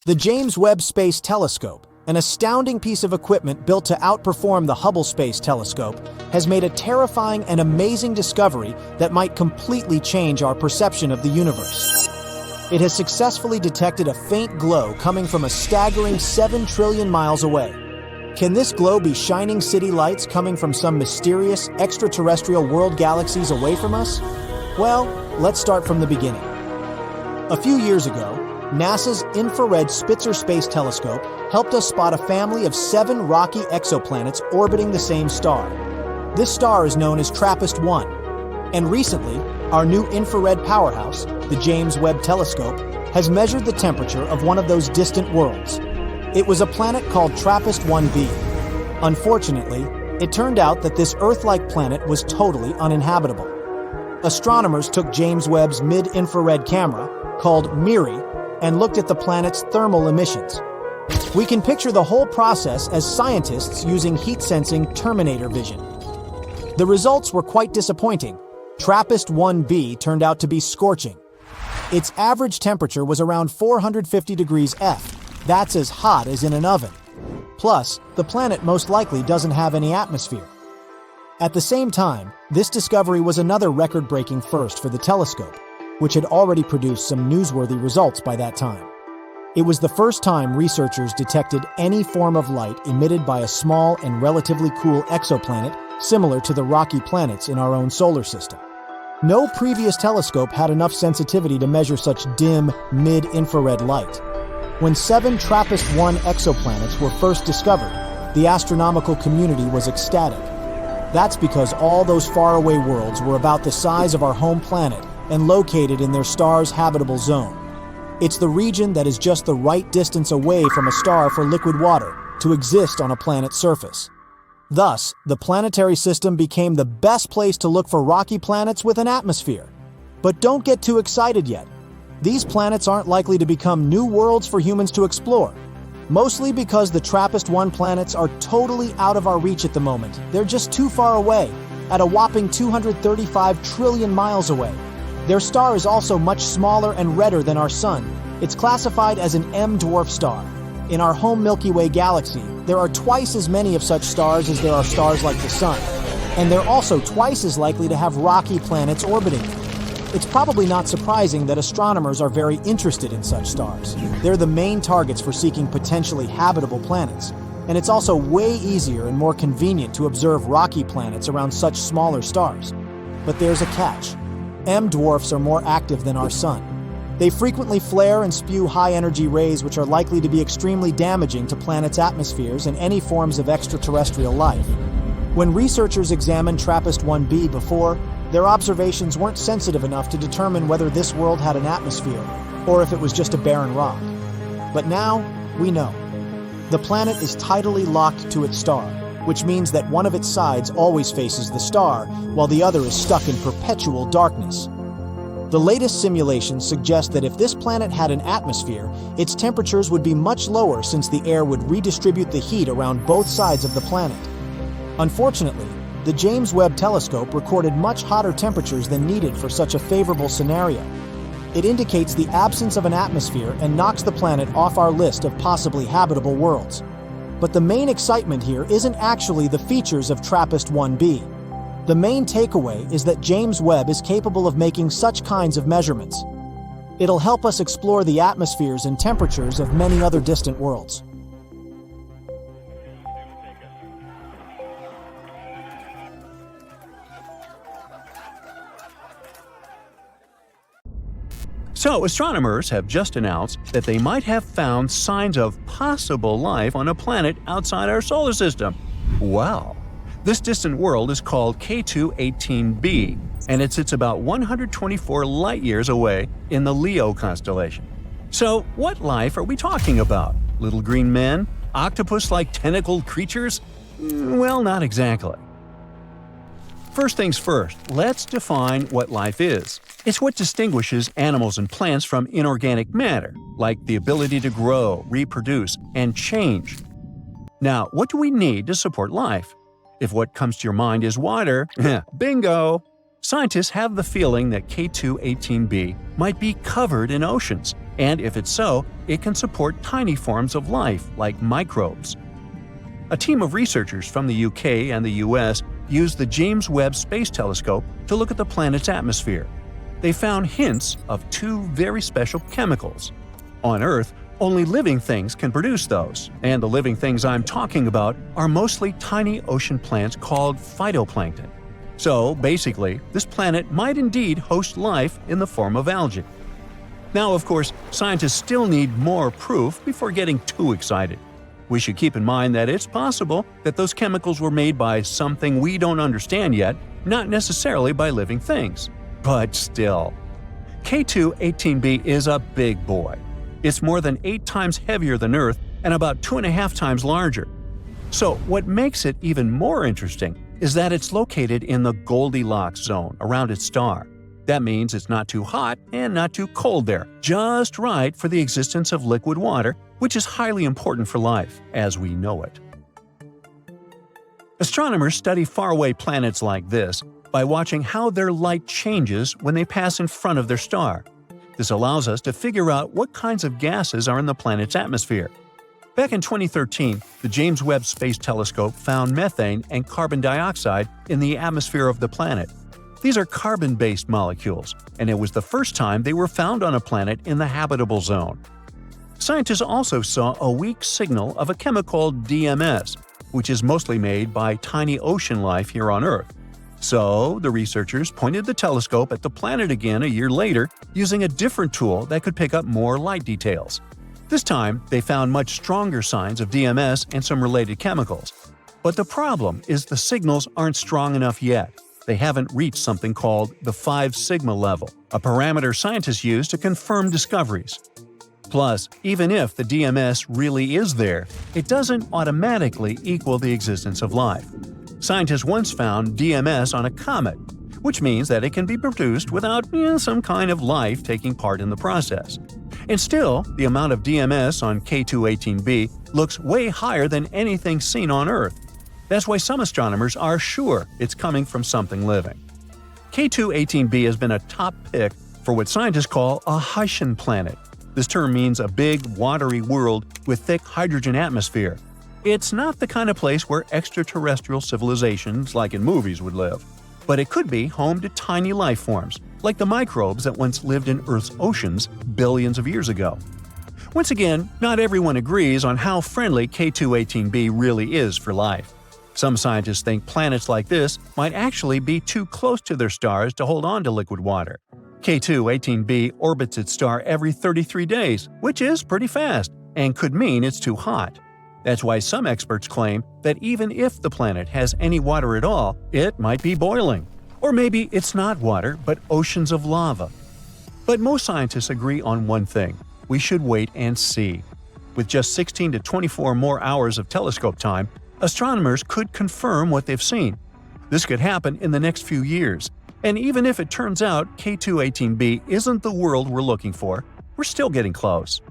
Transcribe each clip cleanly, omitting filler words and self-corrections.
The James Webb Space Telescope, an astounding piece of equipment built to outperform the Hubble Space Telescope, has made a terrifying and amazing discovery that might completely change our perception of the universe. It has successfully detected a faint glow coming from a staggering 7 trillion miles away. Can this glow be shining city lights coming from some mysterious extraterrestrial world galaxies away from us? Well, let's start from the beginning. A few years ago, NASA's infrared Spitzer Space Telescope helped us spot a family of 7 rocky exoplanets orbiting the same star. This star is known as TRAPPIST-1, and recently, our new infrared powerhouse, the James Webb Telescope, has measured the temperature of one of those distant worlds. It was a planet called TRAPPIST-1b. Unfortunately, it turned out that this Earth-like planet was totally uninhabitable. Astronomers took James Webb's mid-infrared camera, called MIRI, and looked at the planet's thermal emissions. We can picture the whole process as scientists using heat-sensing Terminator vision. The results were quite disappointing. TRAPPIST-1b turned out to be scorching. Its average temperature was around 450 degrees F. That's as hot as in an oven. Plus, the planet most likely doesn't have any atmosphere. At the same time, this discovery was another record-breaking first for the telescope, which had already produced some newsworthy results by that time. It was the first time researchers detected any form of light emitted by a small and relatively cool exoplanet similar to the rocky planets in our own solar system. No previous telescope had enough sensitivity to measure such dim, mid-infrared light. When 7 TRAPPIST-1 exoplanets were first discovered, the astronomical community was ecstatic. That's because all those faraway worlds were about the size of our home planet and located in their star's habitable zone. It's the region that is just the right distance away from a star for liquid water to exist on a planet's surface. Thus, the planetary system became the best place to look for rocky planets with an atmosphere. But don't get too excited yet. These planets aren't likely to become new worlds for humans to explore, mostly because the TRAPPIST-1 planets are totally out of our reach at the moment. They're just too far away, at a whopping 235 trillion miles away. Their star is also much smaller and redder than our Sun. It's classified as an M-dwarf star. In our home Milky Way galaxy, there are twice as many of such stars as there are stars like the Sun. And they're also twice as likely to have rocky planets orbiting them. It's probably not surprising that astronomers are very interested in such stars. They're the main targets for seeking potentially habitable planets. And it's also way easier and more convenient to observe rocky planets around such smaller stars. But there's a catch. M-dwarfs are more active than our Sun. They frequently flare and spew high-energy rays which are likely to be extremely damaging to planets' atmospheres and any forms of extraterrestrial life. When researchers examined TRAPPIST-1b before, their observations weren't sensitive enough to determine whether this world had an atmosphere, or if it was just a barren rock. But now, we know. The planet is tidally locked to its star, which means that one of its sides always faces the star, while the other is stuck in perpetual darkness. The latest simulations suggest that if this planet had an atmosphere, its temperatures would be much lower since the air would redistribute the heat around both sides of the planet. Unfortunately, the James Webb Telescope recorded much hotter temperatures than needed for such a favorable scenario. It indicates the absence of an atmosphere and knocks the planet off our list of possibly habitable worlds. But the main excitement here isn't actually the features of TRAPPIST-1b. The main takeaway is that James Webb is capable of making such kinds of measurements. It'll help us explore the atmospheres and temperatures of many other distant worlds. So, astronomers have just announced that they might have found signs of possible life on a planet outside our solar system. Wow! This distant world is called K2-18b, and it sits about 124 light-years away in the Leo constellation. So, what life are we talking about? Little green men? Octopus-like tentacled creatures? Well, not exactly. First things first, let's define what life is. It's what distinguishes animals and plants from inorganic matter, like the ability to grow, reproduce, and change. Now, what do we need to support life? If what comes to your mind is water, bingo! Scientists have the feeling that K2-18b might be covered in oceans. And if it's so, it can support tiny forms of life like microbes. A team of researchers from the UK and the US used the James Webb Space Telescope to look at the planet's atmosphere. They found hints of two very special chemicals. On Earth, only living things can produce those, and the living things I'm talking about are mostly tiny ocean plants called phytoplankton. So, basically, this planet might indeed host life in the form of algae. Now, of course, scientists still need more proof before getting too excited. We should keep in mind that it's possible that those chemicals were made by something we don't understand yet, not necessarily by living things. But still. K2-18b is a big boy. It's more than 8 times heavier than Earth and about 2.5 times larger. So what makes it even more interesting is that it's located in the Goldilocks zone around its star. That means it's not too hot and not too cold there, just right for the existence of liquid water, which is highly important for life as we know it. Astronomers study faraway planets like this by watching how their light changes when they pass in front of their star. This allows us to figure out what kinds of gases are in the planet's atmosphere. Back in 2013, the James Webb Space Telescope found methane and carbon dioxide in the atmosphere of the planet. These are carbon-based molecules, and it was the first time they were found on a planet in the habitable zone. Scientists also saw a weak signal of a chemical called DMS, which is mostly made by tiny ocean life here on Earth. So, the researchers pointed the telescope at the planet again a year later using a different tool that could pick up more light details. This time, they found much stronger signs of DMS and some related chemicals. But the problem is the signals aren't strong enough yet. They haven't reached something called the 5 sigma level, a parameter scientists use to confirm discoveries. Plus, even if the DMS really is there, it doesn't automatically equal the existence of life. Scientists once found DMS on a comet, which means that it can be produced without some kind of life taking part in the process. And still, the amount of DMS on K2-18b looks way higher than anything seen on Earth. That's why some astronomers are sure it's coming from something living. K2-18b has been a top pick for what scientists call a Haitian planet. This term means a big, watery world with thick hydrogen atmosphere. It's not the kind of place where extraterrestrial civilizations like in movies would live. But it could be home to tiny life forms, like the microbes that once lived in Earth's oceans billions of years ago. Once again, not everyone agrees on how friendly K2-18b really is for life. Some scientists think planets like this might actually be too close to their stars to hold on to liquid water. K2-18b orbits its star every 33 days, which is pretty fast, and could mean it's too hot. That's why some experts claim that even if the planet has any water at all, it might be boiling. Or maybe it's not water, but oceans of lava. But most scientists agree on one thing: we should wait and see. With just 16 to 24 more hours of telescope time, astronomers could confirm what they've seen. This could happen in the next few years. And even if it turns out K2-18b isn't the world we're looking for, we're still getting close.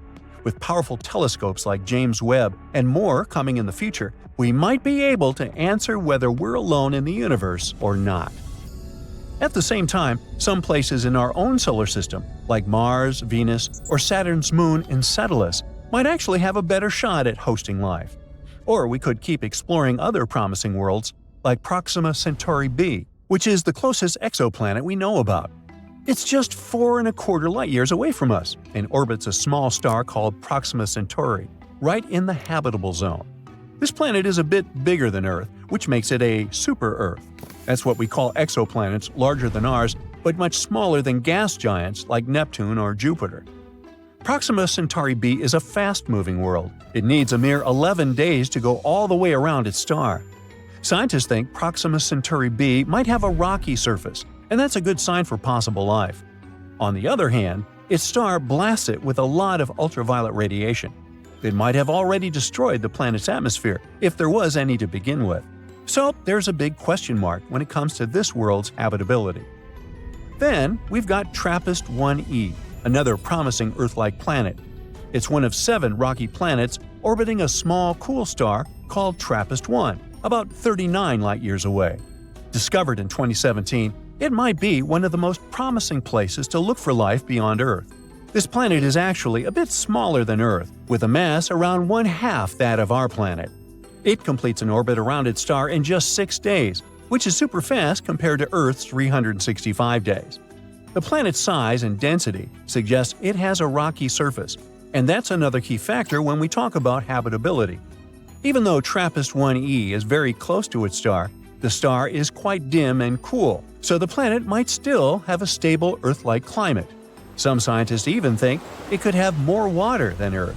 With powerful telescopes like James Webb and more coming in the future, we might be able to answer whether we're alone in the universe or not. At the same time, some places in our own solar system, like Mars, Venus, or Saturn's moon Enceladus, might actually have a better shot at hosting life. Or we could keep exploring other promising worlds, like Proxima Centauri b, which is the closest exoplanet we know about. It's just 4.25 light-years away from us and orbits a small star called Proxima Centauri, right in the habitable zone. This planet is a bit bigger than Earth, which makes it a super-Earth. That's what we call exoplanets larger than ours, but much smaller than gas giants like Neptune or Jupiter. Proxima Centauri b is a fast-moving world. It needs a mere 11 days to go all the way around its star. Scientists think Proxima Centauri b might have a rocky surface, and that's a good sign for possible life. On the other hand, its star blasts it with a lot of ultraviolet radiation. It might have already destroyed the planet's atmosphere, if there was any to begin with. So there's a big question mark when it comes to this world's habitability. Then we've got TRAPPIST-1e, another promising Earth-like planet. It's one of 7 rocky planets orbiting a small, cool star called TRAPPIST-1, about 39 light-years away. Discovered in 2017, it might be one of the most promising places to look for life beyond Earth. This planet is actually a bit smaller than Earth, with a mass around 1/2 that of our planet. It completes an orbit around its star in just 6 days, which is super fast compared to Earth's 365 days. The planet's size and density suggests it has a rocky surface, and that's another key factor when we talk about habitability. Even though TRAPPIST-1e is very close to its star, the star is quite dim and cool, so the planet might still have a stable Earth-like climate. Some scientists even think it could have more water than Earth.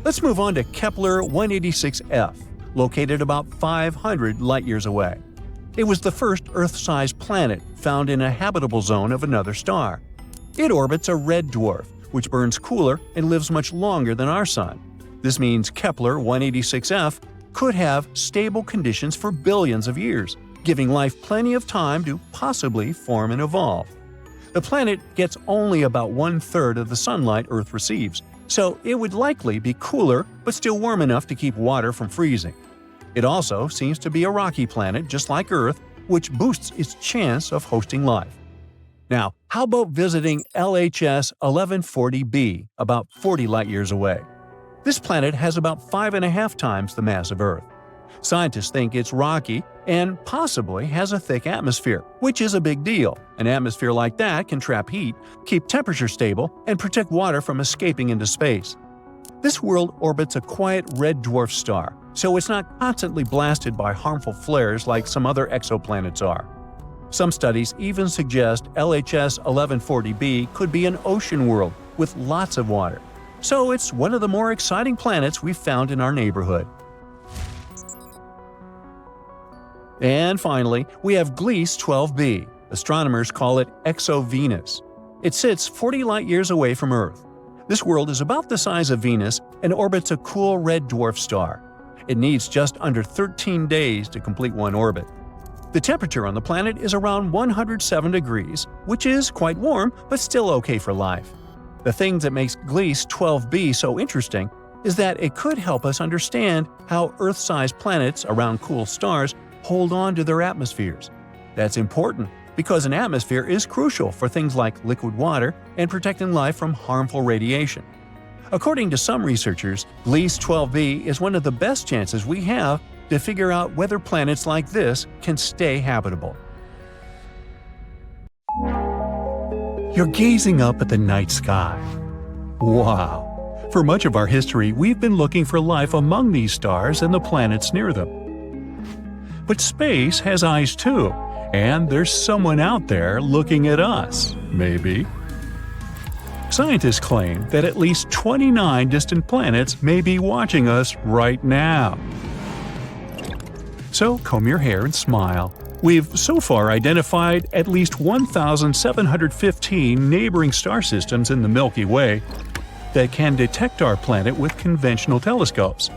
Let's move on to Kepler-186f, located about 500 light-years away. It was the first Earth-sized planet found in a habitable zone of another star. It orbits a red dwarf, which burns cooler and lives much longer than our Sun. This means Kepler-186f could have stable conditions for billions of years, giving life plenty of time to possibly form and evolve. The planet gets only about 1/3 of the sunlight Earth receives, so it would likely be cooler but still warm enough to keep water from freezing. It also seems to be a rocky planet just like Earth, which boosts its chance of hosting life. Now, how about visiting LHS 1140b, about 40 light-years away? This planet has about 5.5 times the mass of Earth. Scientists think it's rocky and possibly has a thick atmosphere, which is a big deal. An atmosphere like that can trap heat, keep temperature stable, and protect water from escaping into space. This world orbits a quiet red dwarf star, so it's not constantly blasted by harmful flares like some other exoplanets are. Some studies even suggest LHS 1140b could be an ocean world with lots of water. So it's one of the more exciting planets we've found in our neighborhood. And finally, we have Gliese 12b. Astronomers call it Exo-Venus. It sits 40 light-years away from Earth. This world is about the size of Venus and orbits a cool red dwarf star. It needs just under 13 days to complete one orbit. The temperature on the planet is around 107 degrees, which is quite warm but still okay for life. The thing that makes Gliese 12b so interesting is that it could help us understand how Earth-sized planets around cool stars hold on to their atmospheres. That's important because an atmosphere is crucial for things like liquid water and protecting life from harmful radiation. According to some researchers, Gliese 12b is one of the best chances we have to figure out whether planets like this can stay habitable. You're gazing up at the night sky. Wow! For much of our history, we've been looking for life among these stars and the planets near them. But space has eyes too, and there's someone out there looking at us, maybe. Scientists claim that at least 29 distant planets may be watching us right now. So comb your hair and smile. We've so far identified at least 1,715 neighboring star systems in the Milky Way that can detect our planet with conventional telescopes.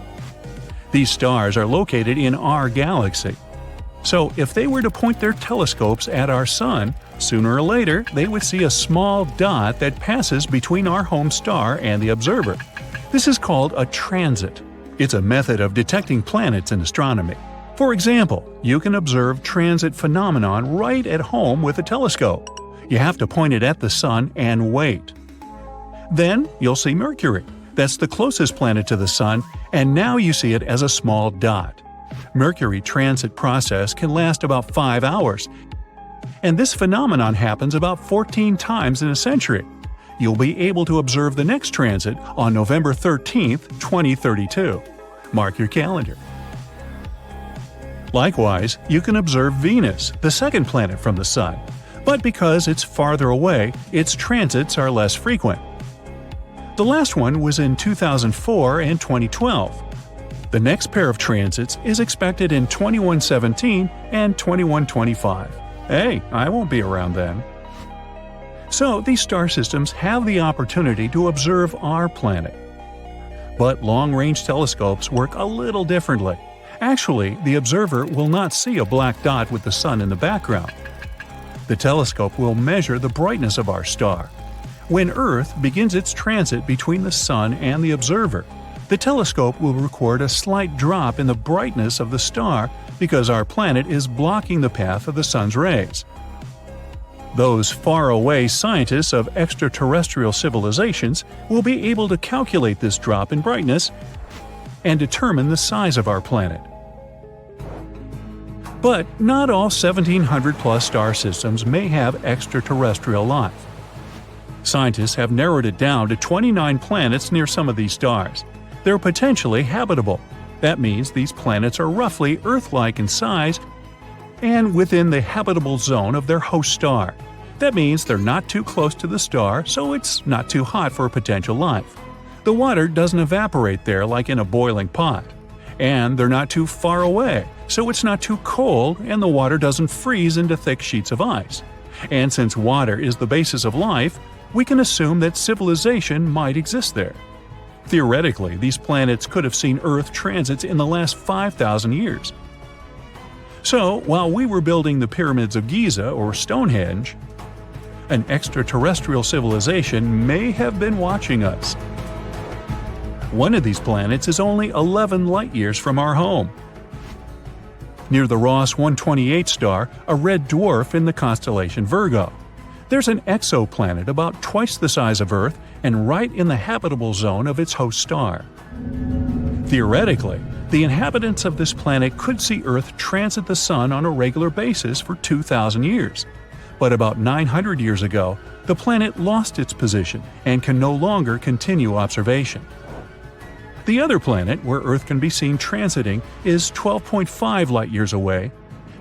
These stars are located in our galaxy. So if they were to point their telescopes at our Sun, sooner or later they would see a small dot that passes between our home star and the observer. This is called a transit. It's a method of detecting planets in astronomy. For example, you can observe transit phenomenon right at home with a telescope. You have to point it at the Sun and wait. Then you'll see Mercury. That's the closest planet to the Sun, and now you see it as a small dot. Mercury transit process can last about 5 hours, and this phenomenon happens about 14 times in a century. You'll be able to observe the next transit on November 13th, 2032. Mark your calendar. Likewise, you can observe Venus, the second planet from the Sun, but because it's farther away, its transits are less frequent. The last one was in 2004 and 2012. The next pair of transits is expected in 2117 and 2125. Hey, I won't be around then. So these star systems have the opportunity to observe our planet. But long-range telescopes work a little differently. Actually, the observer will not see a black dot with the Sun in the background. The telescope will measure the brightness of our star. When Earth begins its transit between the Sun and the observer, the telescope will record a slight drop in the brightness of the star because our planet is blocking the path of the Sun's rays. Those faraway scientists of extraterrestrial civilizations will be able to calculate this drop in brightness and determine the size of our planet. But not all 1,700-plus star systems may have extraterrestrial life. Scientists have narrowed it down to 29 planets near some of these stars. They're potentially habitable. That means these planets are roughly Earth-like in size and within the habitable zone of their host star. That means they're not too close to the star, so it's not too hot for potential life. The water doesn't evaporate there like in a boiling pot. And they're not too far away, so it's not too cold and the water doesn't freeze into thick sheets of ice. And since water is the basis of life, we can assume that civilization might exist there. Theoretically, these planets could have seen Earth transits in the last 5,000 years. So, while we were building the pyramids of Giza or Stonehenge, an extraterrestrial civilization may have been watching us. One of these planets is only 11 light-years from our home. Near the Ross 128 star, a red dwarf in the constellation Virgo. There's an exoplanet about twice the size of Earth and right in the habitable zone of its host star. Theoretically, the inhabitants of this planet could see Earth transit the Sun on a regular basis for 2,000 years. But about 900 years ago, the planet lost its position and can no longer continue observation. The other planet where Earth can be seen transiting is 12.5 light-years away,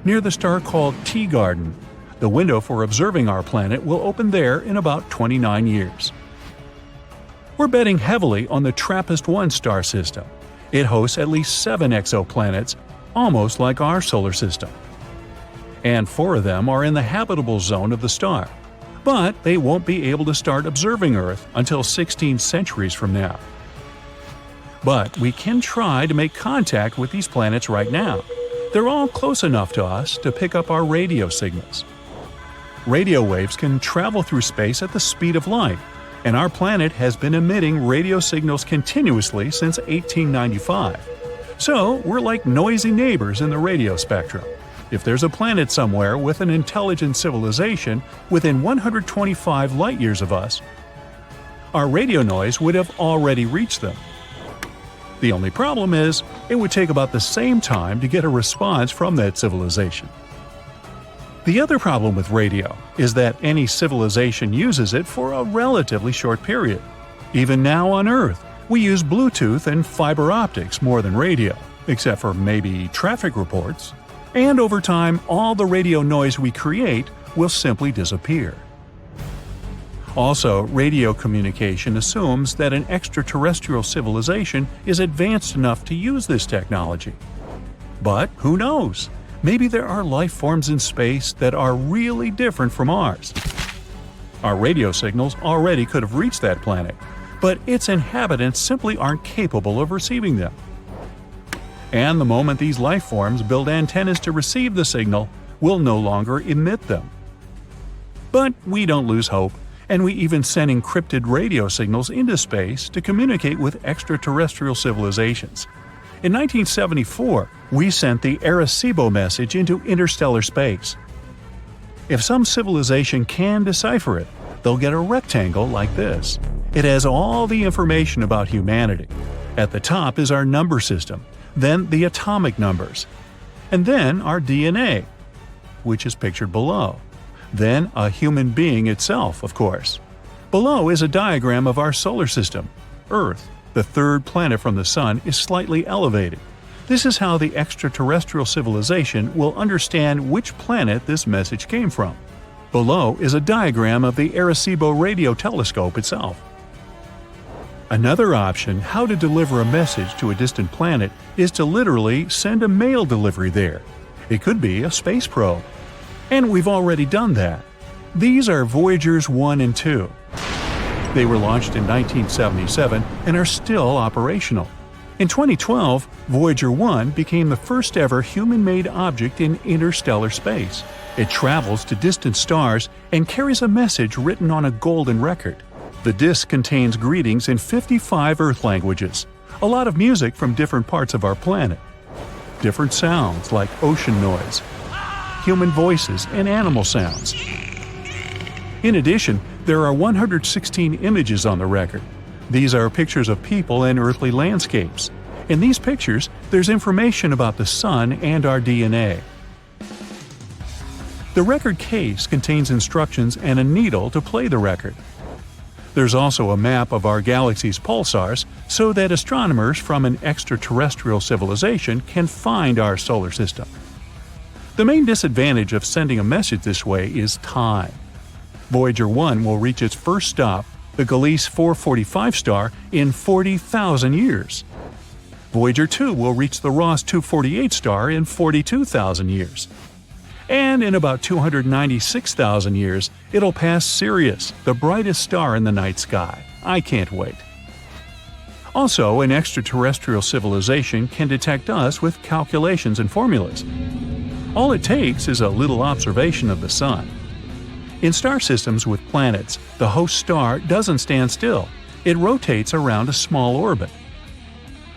near the star called Teegarden. The window for observing our planet will open there in about 29 years. We're betting heavily on the TRAPPIST-1 star system. It hosts at least 7 exoplanets, almost like our solar system. And 4 of them are in the habitable zone of the star. But they won't be able to start observing Earth until 16 centuries from now. But we can try to make contact with these planets right now. They're all close enough to us to pick up our radio signals. Radio waves can travel through space at the speed of light, and our planet has been emitting radio signals continuously since 1895. So we're like noisy neighbors in the radio spectrum. If there's a planet somewhere with an intelligent civilization within 125 light-years of us, our radio noise would have already reached them. The only problem is, it would take about the same time to get a response from that civilization. The other problem with radio is that any civilization uses it for a relatively short period. Even now on Earth, we use Bluetooth and fiber optics more than radio, except for maybe traffic reports. And over time, all the radio noise we create will simply disappear. Also, radio communication assumes that an extraterrestrial civilization is advanced enough to use this technology. But who knows? Maybe there are life forms in space that are really different from ours. Our radio signals already could have reached that planet, but its inhabitants simply aren't capable of receiving them. And the moment these life forms build antennas to receive the signal, we'll no longer emit them. But we don't lose hope, and we even send encrypted radio signals into space to communicate with extraterrestrial civilizations. In 1974, we sent the Arecibo message into interstellar space. If some civilization can decipher it, they'll get a rectangle like this. It has all the information about humanity. At the top is our number system, then the atomic numbers, and then our DNA, which is pictured below. Then a human being itself, of course. Below is a diagram of our solar system. Earth, the third planet from the Sun, is slightly elevated. This is how the extraterrestrial civilization will understand which planet this message came from. Below is a diagram of the Arecibo radio telescope itself. Another option how to deliver a message to a distant planet is to literally send a mail delivery there. It could be a space probe. And we've already done that. These are Voyagers 1 and 2. They were launched in 1977 and are still operational. In 2012, Voyager 1 became the first ever human-made object in interstellar space. It travels to distant stars and carries a message written on a golden record. The disk contains greetings in 55 Earth languages, a lot of music from different parts of our planet. Different sounds like ocean noise, human voices, and animal sounds. In addition, there are 116 images on the record. These are pictures of people and earthly landscapes. In these pictures, there's information about the Sun and our DNA. The record case contains instructions and a needle to play the record. There's also a map of our galaxy's pulsars so that astronomers from an extraterrestrial civilization can find our solar system. The main disadvantage of sending a message this way is time. Voyager 1 will reach its first stop, the Gliese 445 star, in 40,000 years. Voyager 2 will reach the Ross 248 star in 42,000 years. And in about 296,000 years, it'll pass Sirius, the brightest star in the night sky. I can't wait. Also, an extraterrestrial civilization can detect us with calculations and formulas. All it takes is a little observation of the Sun. In star systems with planets, the host star doesn't stand still. It rotates around a small orbit.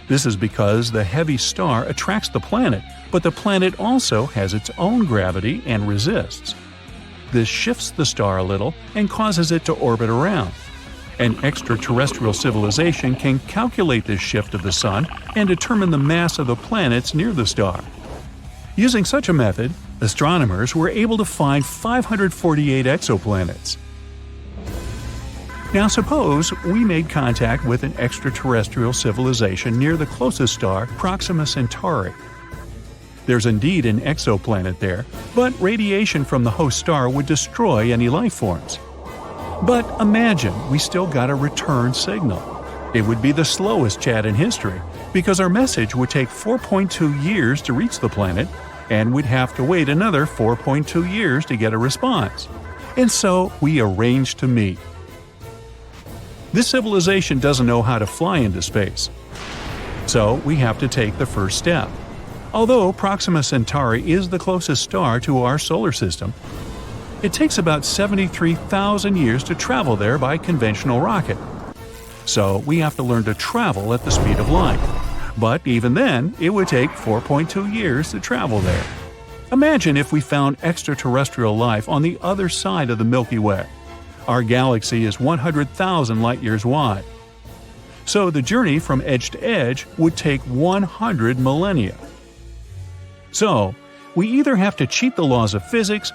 This is because the heavy star attracts the planet, but the planet also has its own gravity and resists. This shifts the star a little and causes it to orbit around. An extraterrestrial civilization can calculate this shift of the Sun and determine the mass of the planets near the star. Using such a method, astronomers were able to find 548 exoplanets. Now suppose we made contact with an extraterrestrial civilization near the closest star, Proxima Centauri. There's indeed an exoplanet there, but radiation from the host star would destroy any life forms. But imagine we still got a return signal. It would be the slowest chat in history, because our message would take 4.2 years to reach the planet, and we'd have to wait another 4.2 years to get a response. And so we arranged to meet. This civilization doesn't know how to fly into space. So we have to take the first step. Although Proxima Centauri is the closest star to our solar system, it takes about 73,000 years to travel there by conventional rocket. So we have to learn to travel at the speed of light. But even then, it would take 4.2 years to travel there. Imagine if we found extraterrestrial life on the other side of the Milky Way. Our galaxy is 100,000 light-years wide. So the journey from edge to edge would take 100 millennia. So, we either have to cheat the laws of physics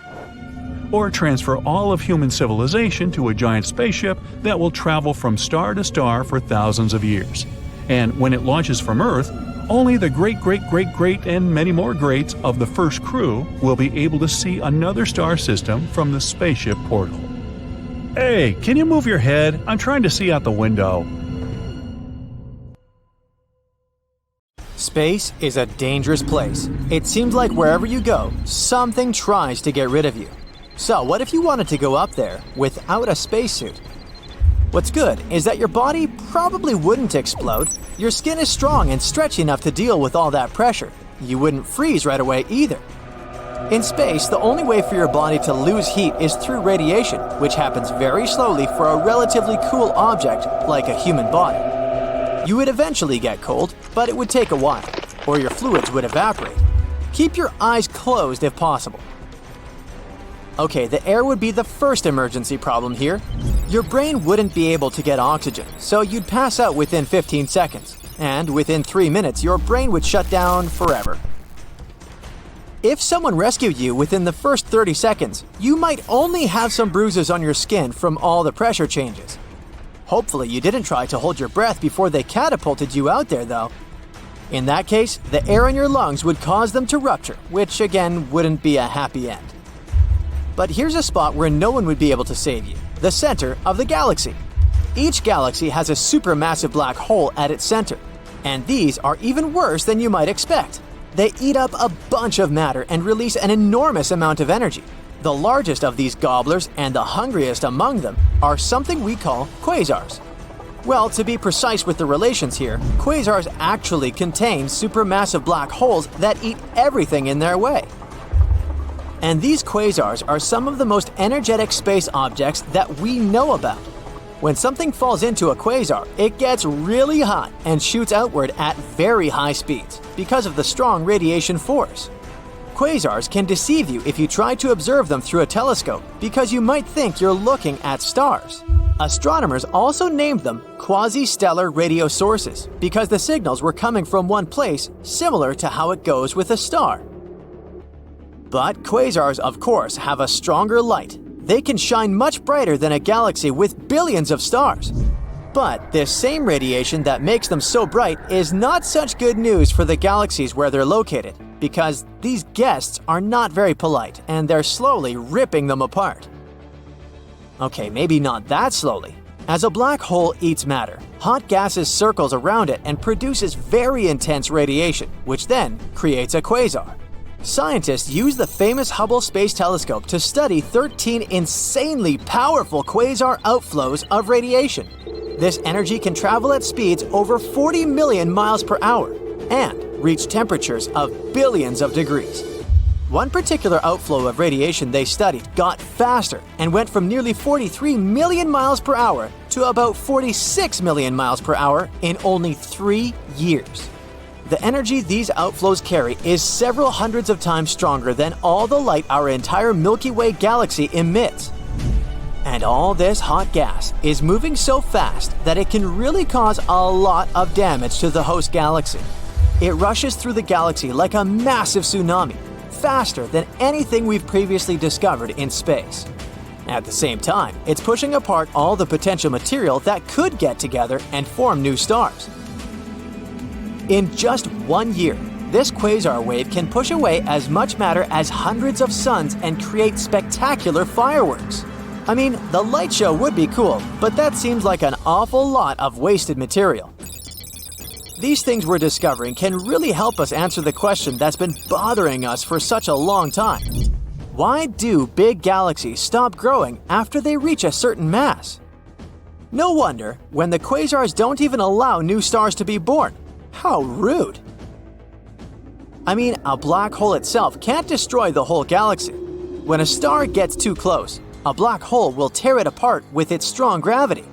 or transfer all of human civilization to a giant spaceship that will travel from star to star for thousands of years. And when it launches from Earth, only the great and many more greats of the first crew will be able to see another star system from the spaceship portal. Hey, can you move your head? I'm trying to see out the window. Space is a dangerous place. It seems like wherever you go, something tries to get rid of you. So what if you wanted to go up there without a spacesuit? What's good is that your body probably wouldn't explode. Your skin is strong and stretchy enough to deal with all that pressure. You wouldn't freeze right away either. In space, the only way for your body to lose heat is through radiation, which happens very slowly for a relatively cool object like a human body. You would eventually get cold, but it would take a while, or your fluids would evaporate. Keep your eyes closed if possible. Okay, the air would be the first emergency problem here. Your brain wouldn't be able to get oxygen, so you'd pass out within 15 seconds, and within 3 minutes your brain would shut down forever. If someone rescued you within the first 30 seconds, you might only have some bruises on your skin from all the pressure changes. Hopefully you didn't try to hold your breath before they catapulted you out there though. In that case, the air in your lungs would cause them to rupture, which again wouldn't be a happy end. But here's a spot where no one would be able to save you: the center of the galaxy. Each galaxy has a supermassive black hole at its center, and these are even worse than you might expect. They eat up a bunch of matter and release an enormous amount of energy. The largest of these gobblers and the hungriest among them are something we call quasars. Well, to be precise with the relations here, quasars actually contain supermassive black holes that eat everything in their way. And these quasars are some of the most energetic space objects that we know about. When something falls into a quasar, it gets really hot and shoots outward at very high speeds because of the strong radiation force. Quasars can deceive you if you try to observe them through a telescope because you might think you're looking at stars. Astronomers also named them quasi-stellar radio sources because the signals were coming from one place, similar to how it goes with a star. But quasars, of course, have a stronger light. They can shine much brighter than a galaxy with billions of stars. But this same radiation that makes them so bright is not such good news for the galaxies where they're located, because these guests are not very polite and they're slowly ripping them apart. Okay, maybe not that slowly. As a black hole eats matter, hot gases circles around it and produces very intense radiation, which then creates a quasar. Scientists use the famous Hubble Space Telescope to study 13 insanely powerful quasar outflows of radiation. This energy can travel at speeds over 40 million miles per hour and reach temperatures of billions of degrees. One particular outflow of radiation they studied got faster and went from nearly 43 million miles per hour to about 46 million miles per hour in only 3 years. The energy these outflows carry is several hundreds of times stronger than all the light our entire Milky Way galaxy emits. And all this hot gas is moving so fast that it can really cause a lot of damage to the host galaxy. It rushes through the galaxy like a massive tsunami, faster than anything we've previously discovered in space. At the same time, it's pushing apart all the potential material that could get together and form new stars. In just 1 year, this quasar wave can push away as much matter as hundreds of suns and create spectacular fireworks. I mean, the light show would be cool, but that seems like an awful lot of wasted material. These things we're discovering can really help us answer the question that's been bothering us for such a long time. Why do big galaxies stop growing after they reach a certain mass? No wonder when the quasars don't even allow new stars to be born. How rude! I mean, a black hole itself can't destroy the whole galaxy. When a star gets too close, a black hole will tear it apart with its strong gravity.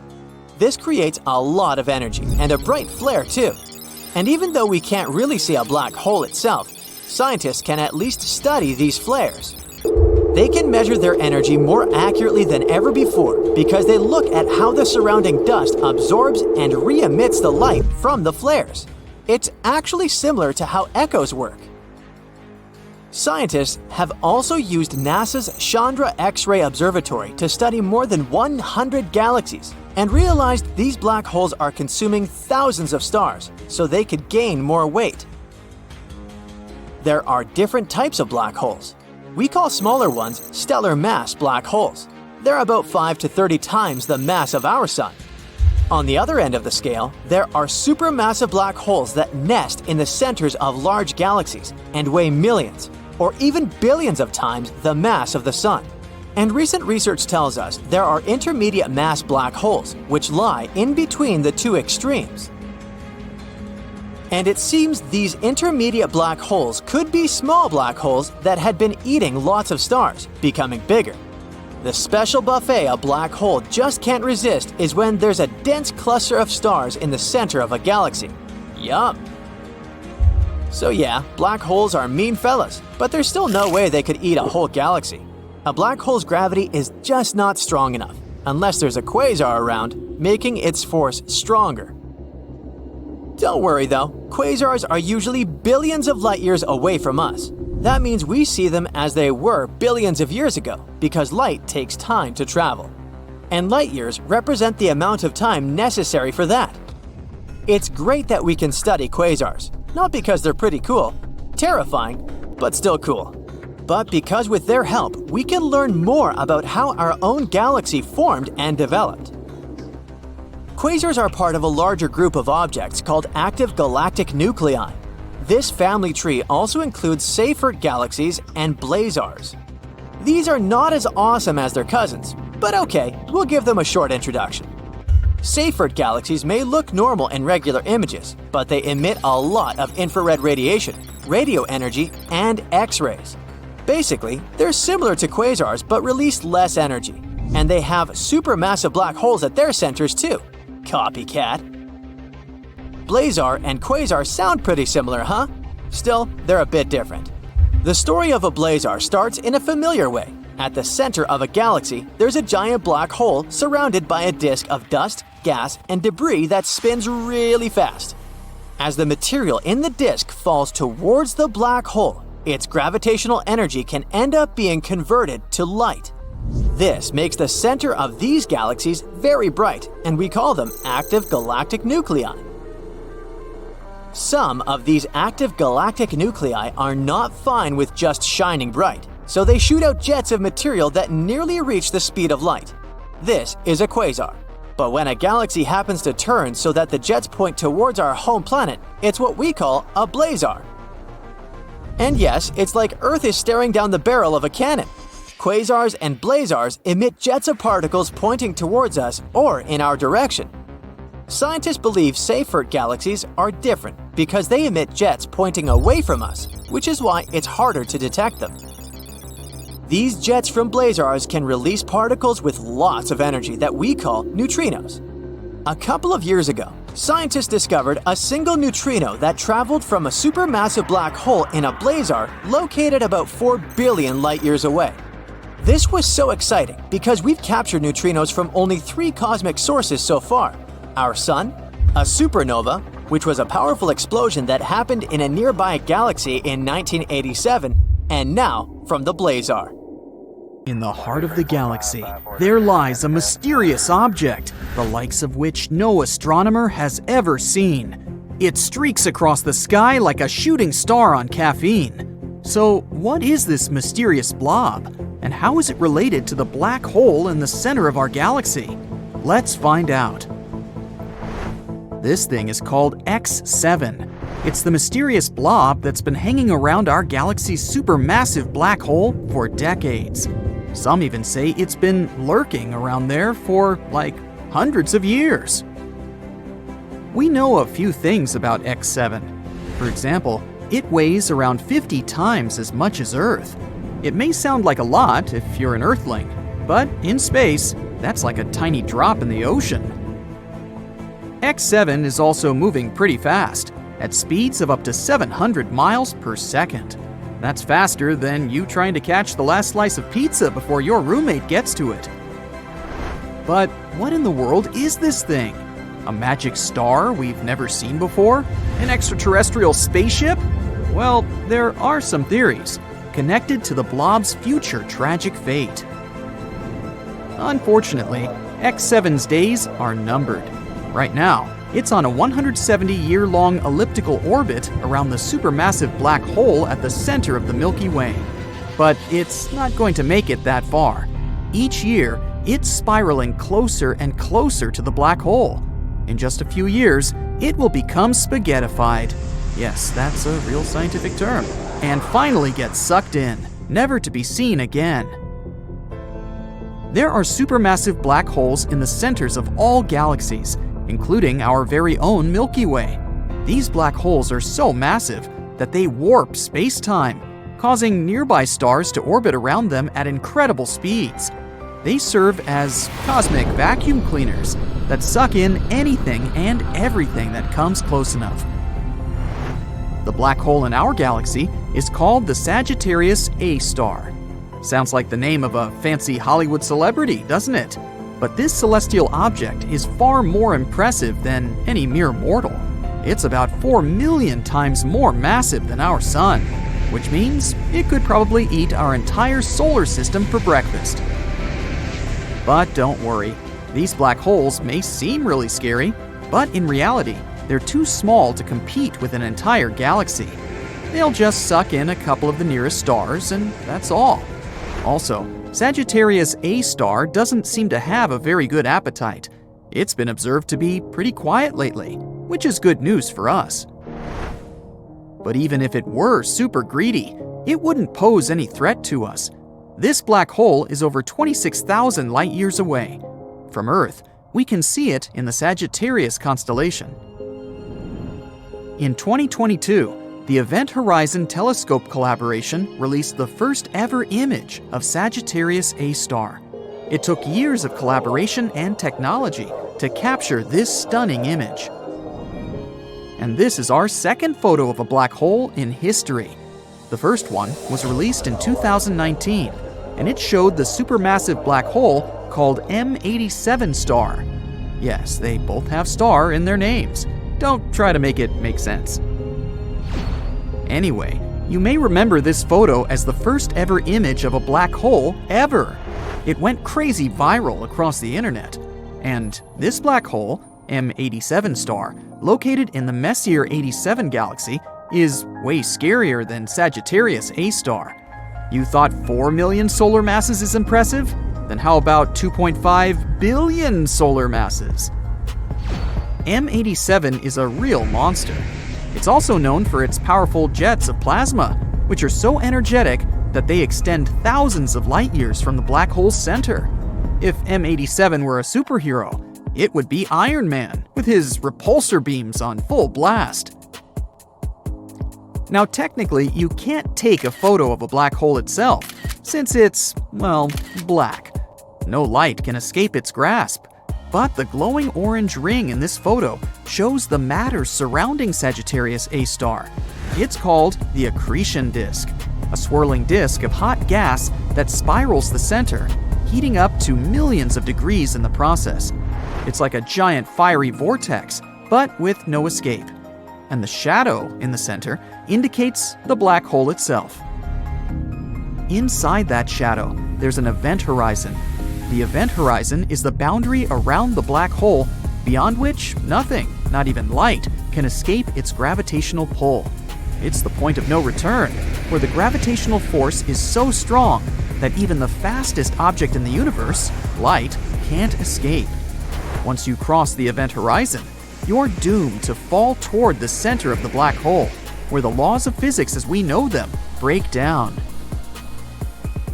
This creates a lot of energy and a bright flare too. And even though we can't really see a black hole itself, scientists can at least study these flares. They can measure their energy more accurately than ever before because they look at how the surrounding dust absorbs and re-emits the light from the flares. It's actually similar to how echoes work. Scientists have also used NASA's Chandra X-ray Observatory to study more than 100 galaxies and realized these black holes are consuming thousands of stars, so they could gain more weight. There are different types of black holes. We call smaller ones stellar mass black holes. They're about 5 to 30 times the mass of our Sun. On the other end of the scale, there are supermassive black holes that nest in the centers of large galaxies and weigh millions, or even billions of times the mass of the Sun. And recent research tells us there are intermediate mass black holes, which lie in between the two extremes. And it seems these intermediate black holes could be small black holes that had been eating lots of stars, becoming bigger. The special buffet a black hole just can't resist is when there's a dense cluster of stars in the center of a galaxy. Yup! So yeah, black holes are mean fellas, but there's still no way they could eat a whole galaxy. A black hole's gravity is just not strong enough, unless there's a quasar around, making its force stronger. Don't worry though, quasars are usually billions of light years away from us. That means we see them as they were billions of years ago, because light takes time to travel. And light years represent the amount of time necessary for that. It's great that we can study quasars, not because they're pretty cool, terrifying, but still cool, but because with their help, we can learn more about how our own galaxy formed and developed. Quasars are part of a larger group of objects called active galactic nuclei. This family tree also includes Seyfert galaxies and blazars. These are not as awesome as their cousins, but okay, we'll give them a short introduction. Seyfert galaxies may look normal in regular images, but they emit a lot of infrared radiation, radio energy, and X-rays. Basically, they're similar to quasars but release less energy, and they have supermassive black holes at their centers too. Copycat. Blazar and quasar sound pretty similar, huh? Still, they're a bit different. The story of a blazar starts in a familiar way. At the center of a galaxy, there's a giant black hole surrounded by a disk of dust, gas, and debris that spins really fast. As the material in the disk falls towards the black hole, its gravitational energy can end up being converted to light. This makes the center of these galaxies very bright, and we call them active galactic nuclei. Some of these active galactic nuclei are not fine with just shining bright, so they shoot out jets of material that nearly reach the speed of light. This is a quasar. But when a galaxy happens to turn so that the jets point towards our home planet, it's what we call a blazar. And yes, it's like Earth is staring down the barrel of a cannon. Quasars and blazars emit jets of particles pointing towards us or in our direction. Scientists believe Seyfert galaxies are different because they emit jets pointing away from us, which is why it's harder to detect them. These jets from blazars can release particles with lots of energy that we call neutrinos. A couple of years ago, scientists discovered a single neutrino that traveled from a supermassive black hole in a blazar located about 4 billion light-years away. This was so exciting because we've captured neutrinos from only 3 cosmic sources so far: our Sun, a supernova, which was a powerful explosion that happened in a nearby galaxy in 1987, and now from the blazar. In the heart of the galaxy, there lies a mysterious object, the likes of which no astronomer has ever seen. It streaks across the sky like a shooting star on caffeine. So, what is this mysterious blob? And how is it related to the black hole in the center of our galaxy? Let's find out. This thing is called X7. It's the mysterious blob that's been hanging around our galaxy's supermassive black hole for decades. Some even say it's been lurking around there for, like, hundreds of years. We know a few things about X7. For example, it weighs around 50 times as much as Earth. It may sound like a lot if you're an Earthling, but in space, that's like a tiny drop in the ocean. X7 is also moving pretty fast, at speeds of up to 700 miles per second. That's faster than you trying to catch the last slice of pizza before your roommate gets to it. But what in the world is this thing? A magic star we've never seen before? An extraterrestrial spaceship? Well, there are some theories connected to the blob's future tragic fate. Unfortunately, X7's days are numbered. Right now, it's on a 170-year-long elliptical orbit around the supermassive black hole at the center of the Milky Way. But it's not going to make it that far. Each year, it's spiraling closer and closer to the black hole. In just a few years, it will become spaghettified. Yes, that's a real scientific term. And finally get sucked in, never to be seen again. There are supermassive black holes in the centers of all galaxies, including our very own Milky Way. These black holes are so massive that they warp space-time, causing nearby stars to orbit around them at incredible speeds. They serve as cosmic vacuum cleaners that suck in anything and everything that comes close enough. The black hole in our galaxy is called the Sagittarius A star. Sounds like the name of a fancy Hollywood celebrity, doesn't it? But this celestial object is far more impressive than any mere mortal. It's about 4 million times more massive than our sun, which means it could probably eat our entire solar system for breakfast. But don't worry, these black holes may seem really scary, but in reality, they're too small to compete with an entire galaxy. They'll just suck in a couple of the nearest stars, and that's all. Also, Sagittarius A star doesn't seem to have a very good appetite. It's been observed to be pretty quiet lately, which is good news for us. But even if it were super greedy, it wouldn't pose any threat to us. This black hole is over 26,000 light-years away. From Earth, we can see it in the Sagittarius constellation. In 2022, the Event Horizon Telescope collaboration released the first ever image of Sagittarius A star. It took years of collaboration and technology to capture this stunning image. And this is our second photo of a black hole in history. The first one was released in 2019, and it showed the supermassive black hole called M87 star. Yes, they both have star in their names. Don't try to make it make sense. Anyway, you may remember this photo as the first ever image of a black hole ever. It went crazy viral across the internet. And this black hole, M87 star, located in the Messier 87 galaxy, is way scarier than Sagittarius A star. You thought 4 million solar masses is impressive? Then how about 2.5 billion solar masses? M87 is a real monster. It's also known for its powerful jets of plasma, which are so energetic that they extend thousands of light years from the black hole's center. If M87 were a superhero, it would be Iron Man, with his repulsor beams on full blast. Now technically, you can't take a photo of a black hole itself, since it's, well, black. No light can escape its grasp. But the glowing orange ring in this photo shows the matter surrounding Sagittarius A star. It's called the accretion disk, a swirling disk of hot gas that spirals the center, heating up to millions of degrees in the process. It's like a giant fiery vortex, but with no escape. And the shadow in the center indicates the black hole itself. Inside that shadow, there's an event horizon. The event horizon is the boundary around the black hole, beyond which nothing, not even light, can escape its gravitational pull. It's the point of no return, where the gravitational force is so strong that even the fastest object in the universe, light, can't escape. Once you cross the event horizon, you're doomed to fall toward the center of the black hole, where the laws of physics as we know them break down.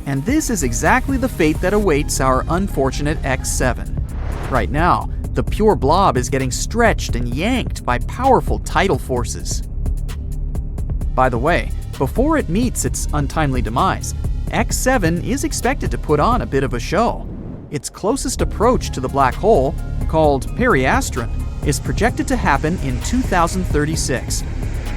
And this is exactly the fate that awaits our unfortunate X7. Right now, the pure blob is getting stretched and yanked by powerful tidal forces. By the way, before it meets its untimely demise, X7 is expected to put on a bit of a show. Its closest approach to the black hole, called periastron, is projected to happen in 2036.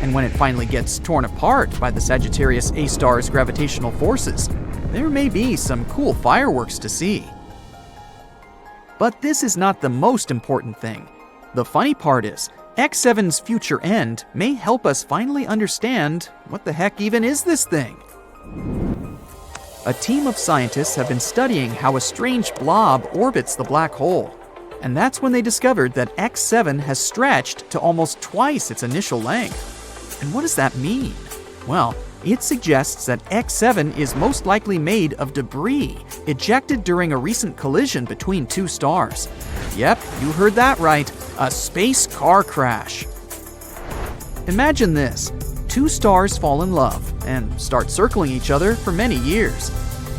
And when it finally gets torn apart by the Sagittarius A star's gravitational forces, there may be some cool fireworks to see. But this is not the most important thing. The funny part is, X7's future end may help us finally understand what the heck even is this thing. A team of scientists have been studying how a strange blob orbits the black hole. And that's when they discovered that X7 has stretched to almost twice its initial length. And what does that mean? Well, it suggests that X7 is most likely made of debris ejected during a recent collision between two stars. Yep, you heard that right, a space car crash. Imagine this. Two stars fall in love and start circling each other for many years.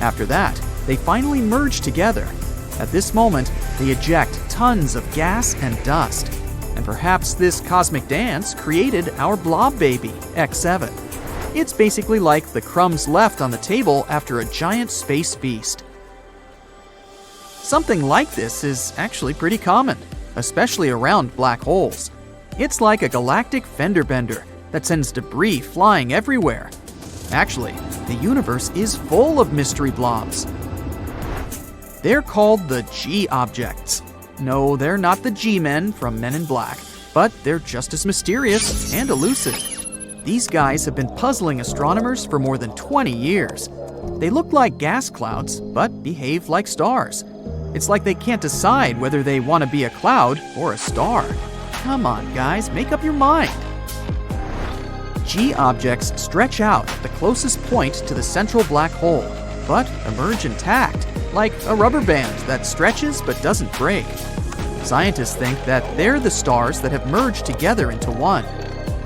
After that, they finally merge together. At this moment, they eject tons of gas and dust. And perhaps this cosmic dance created our blob baby, X7. It's basically like the crumbs left on the table after a giant space feast. Something like this is actually pretty common, especially around black holes. It's like a galactic fender bender that sends debris flying everywhere. Actually, the universe is full of mystery blobs. They're called the G objects. No, they're not the G-men from Men in Black, but they're just as mysterious and elusive. These guys have been puzzling astronomers for more than 20 years. They look like gas clouds, but behave like stars. It's like they can't decide whether they want to be a cloud or a star. Come on, guys, make up your mind. G objects stretch out at the closest point to the central black hole, but emerge intact, like a rubber band that stretches but doesn't break. Scientists think that they're the stars that have merged together into one.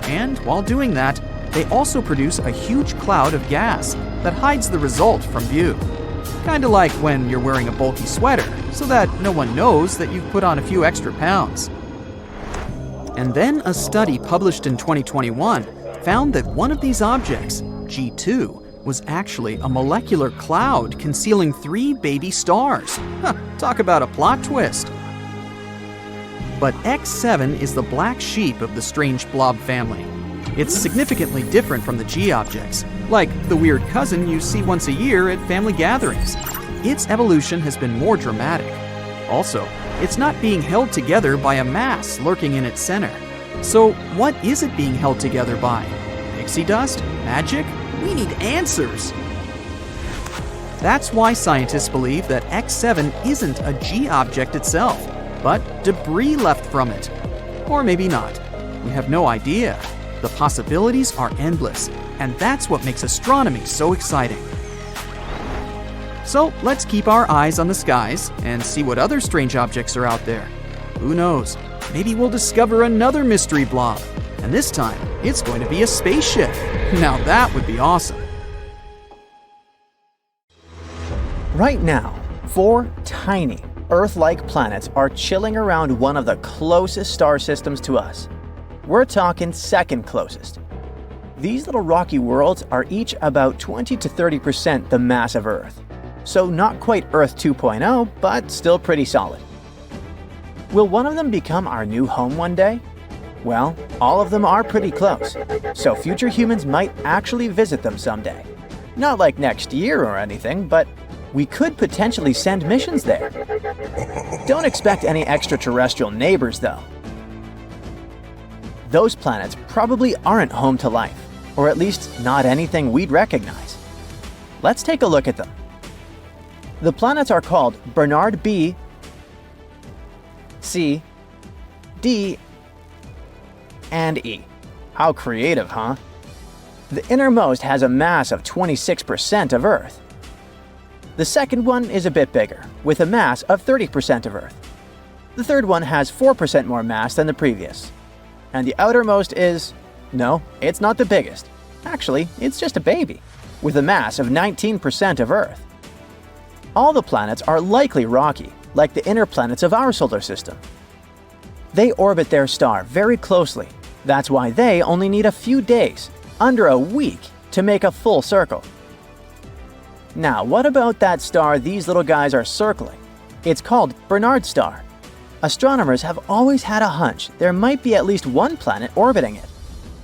And while doing that, they also produce a huge cloud of gas that hides the result from view. Kinda like when you're wearing a bulky sweater, so that no one knows that you've put on a few extra pounds. And then a study published in 2021 found that one of these objects, G2, was actually a molecular cloud concealing 3 baby stars. Talk about a plot twist. But X7 is the black sheep of the strange blob family. It's significantly different from the G objects, like the weird cousin you see once a year at family gatherings. Its evolution has been more dramatic. Also, it's not being held together by a mass lurking in its center. So what is it being held together by? Pixie dust? Magic? We need answers! That's why scientists believe that X7 isn't a G object itself, but debris left from it. Or maybe not. We have no idea. The possibilities are endless, and that's what makes astronomy so exciting. So let's keep our eyes on the skies and see what other strange objects are out there. Who knows? Maybe we'll discover another mystery blob, and this time it's going to be a spaceship. Now that would be awesome. Right now, 4 tiny, Earth-like planets are chilling around one of the closest star systems to us. We're talking second closest. These little rocky worlds are each about 20 to 30% the mass of Earth. So not quite Earth 2.0, but still pretty solid. Will one of them become our new home one day? Well, all of them are pretty close, so future humans might actually visit them someday. Not like next year or anything, but we could potentially send missions there. Don't expect any extraterrestrial neighbors, though. Those planets probably aren't home to life, or at least not anything we'd recognize. Let's take a look at them. The planets are called Bernard B, C, D, and E. How creative, huh? The innermost has a mass of 26% of Earth. The second one is a bit bigger, with a mass of 30% of Earth. The third one has 4% more mass than the previous. And the outermost is... no, it's not the biggest. Actually, it's just a baby, with a mass of 19% of Earth. All the planets are likely rocky, like the inner planets of our solar system. They orbit their star very closely. That's why they only need a few days, under a week, to make a full circle. Now, what about that star these little guys are circling? It's called Bernard's star. Astronomers have always had a hunch there might be at least one planet orbiting it.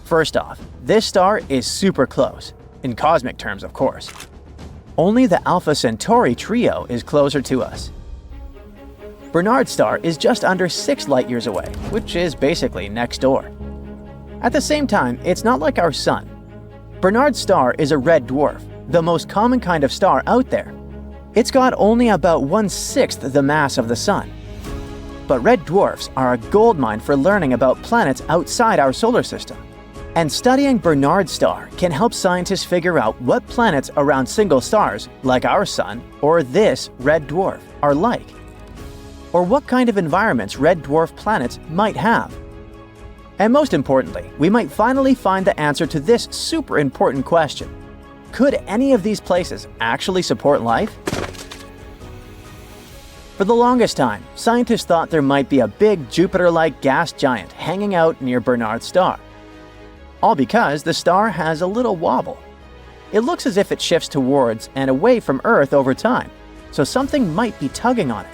First off, this star is super close, in cosmic terms, of course. Only the Alpha Centauri trio is closer to us. Bernard's star is just under 6 light-years away, which is basically next door. At the same time, it's not like our Sun. Bernard's star is a red dwarf, the most common kind of star out there. It's got only about 1/6 the mass of the Sun. But red dwarfs are a goldmine for learning about planets outside our solar system. And studying Bernard's star can help scientists figure out what planets around single stars, like our Sun or this red dwarf, are like. Or what kind of environments red dwarf planets might have. And most importantly, we might finally find the answer to this super important question. Could any of these places actually support life? For the longest time, scientists thought there might be a big Jupiter-like gas giant hanging out near Bernard's star. All because the star has a little wobble. It looks as if it shifts towards and away from Earth over time, so something might be tugging on it.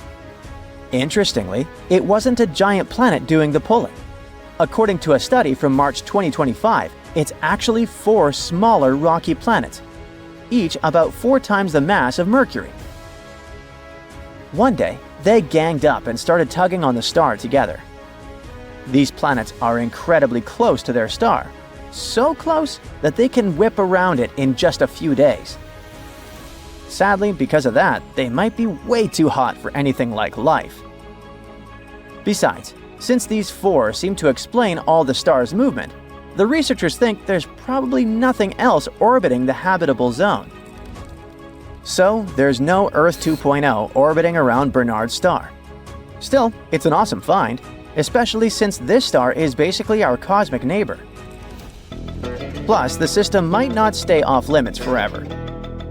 Interestingly, it wasn't a giant planet doing the pulling. According to a study from March 2025, it's actually 4 smaller rocky planets, each about 4 times the mass of Mercury. One day, they ganged up and started tugging on the star together. These planets are incredibly close to their star, so close that they can whip around it in just a few days. Sadly, because of that, they might be way too hot for anything like life. Besides, since these 4 seem to explain all the star's movement, the researchers think there's probably nothing else orbiting the habitable zone. So, there's no Earth 2.0 orbiting around Bernard's star. Still, it's an awesome find, especially since this star is basically our cosmic neighbor. Plus, the system might not stay off limits forever.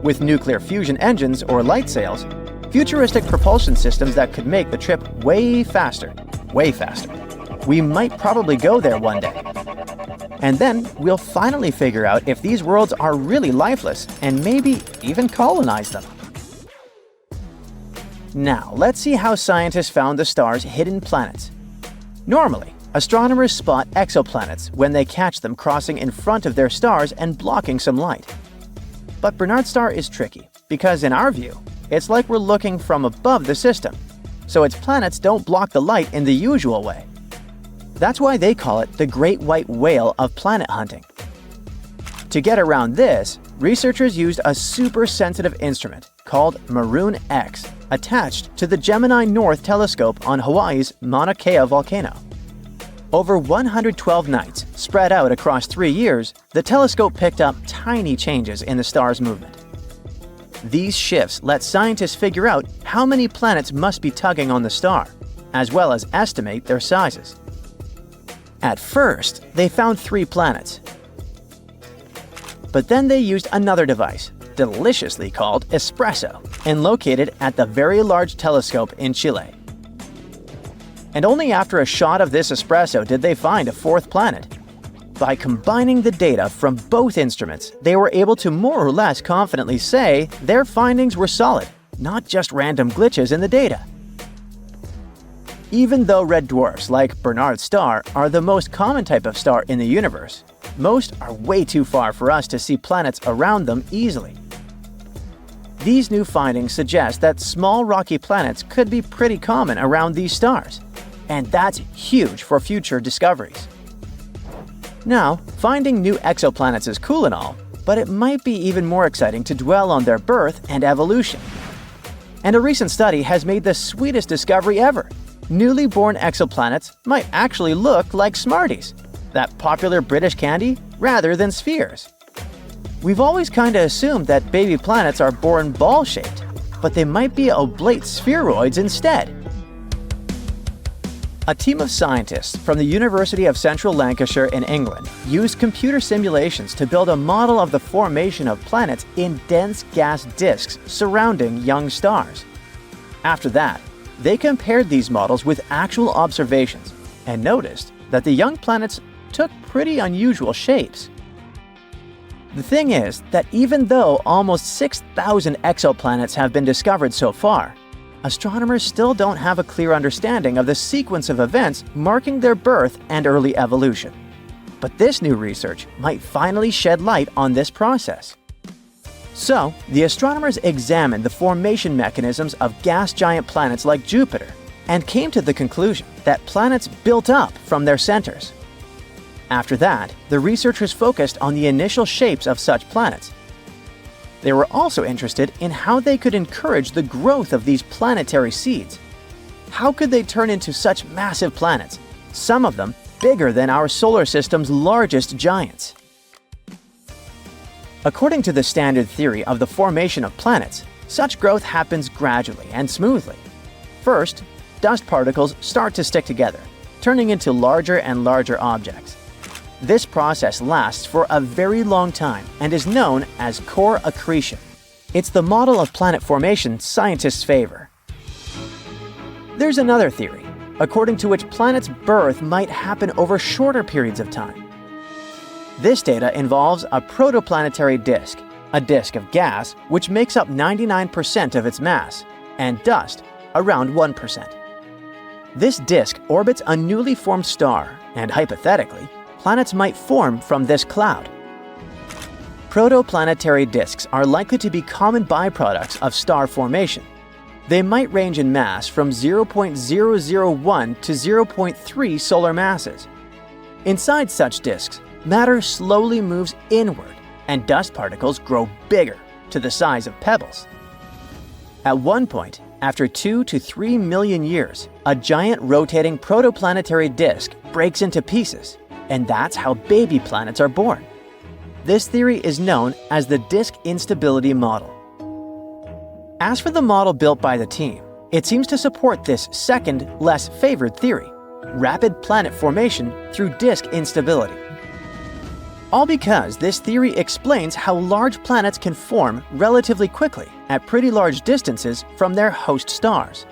With nuclear fusion engines or light sails, futuristic propulsion systems that could make the trip way faster. We might probably go there one day. And then we'll finally figure out if these worlds are really lifeless and maybe even colonize them. Now, let's see how scientists found the star's hidden planets. Normally, Astronomers spot exoplanets when they catch them crossing in front of their stars and blocking some light. But Barnard's star is tricky, because in our view, it's like we're looking from above the system, so its planets don't block the light in the usual way. That's why they call it the Great White Whale of planet hunting. To get around this, researchers used a super-sensitive instrument called Maroon X attached to the Gemini North telescope on Hawaii's Mauna Kea volcano. Over 112 nights, spread out across 3 years, the telescope picked up tiny changes in the star's movement. These shifts let scientists figure out how many planets must be tugging on the star, as well as estimate their sizes. At first, they found 3 planets. But then they used another device, deliciously called Espresso, and located at the Very Large Telescope in Chile. And only after a shot of this espresso did they find a 4th planet. By combining the data from both instruments, they were able to more or less confidently say their findings were solid, not just random glitches in the data. Even though red dwarfs, like Barnard's star, are the most common type of star in the universe, most are way too far for us to see planets around them easily. These new findings suggest that small rocky planets could be pretty common around these stars, and that's huge for future discoveries. Now, finding new exoplanets is cool and all, but it might be even more exciting to dwell on their birth and evolution. And a recent study has made the sweetest discovery ever. Newly born exoplanets might actually look like Smarties, that popular British candy, rather than spheres. We've always kinda assumed that baby planets are born ball-shaped, but they might be oblate spheroids instead. A team of scientists from the University of Central Lancashire in England used computer simulations to build a model of the formation of planets in dense gas disks surrounding young stars. After that, they compared these models with actual observations and noticed that the young planets took pretty unusual shapes. The thing is that even though almost 6,000 exoplanets have been discovered so far, astronomers still don't have a clear understanding of the sequence of events marking their birth and early evolution. But this new research might finally shed light on this process. So, the astronomers examined the formation mechanisms of gas giant planets like Jupiter and came to the conclusion that planets built up from their centers. After that, the researchers focused on the initial shapes of such planets. They were also interested in how they could encourage the growth of these planetary seeds. How could they turn into such massive planets, some of them bigger than our solar system's largest giants? According to the standard theory of the formation of planets, such growth happens gradually and smoothly. First, dust particles start to stick together, turning into larger and larger objects. This process lasts for a very long time and is known as core accretion. It's the model of planet formation scientists favor. There's another theory, according to which planets' birth might happen over shorter periods of time. This data involves a protoplanetary disk, a disk of gas which makes up 99% of its mass, and dust, around 1%. This disk orbits a newly formed star, and hypothetically, planets might form from this cloud. Protoplanetary disks are likely to be common byproducts of star formation. They might range in mass from 0.001 to 0.3 solar masses. Inside such disks, matter slowly moves inward, and dust particles grow bigger, to the size of pebbles. At one point, after 2 to 3 million years, a giant rotating protoplanetary disk breaks into pieces, and that's how baby planets are born. This theory is known as the disk instability model. As for the model built by the team, it seems to support this second, less favored theory, rapid planet formation through disk instability. All because this theory explains how large planets can form relatively quickly at pretty large distances from their host stars.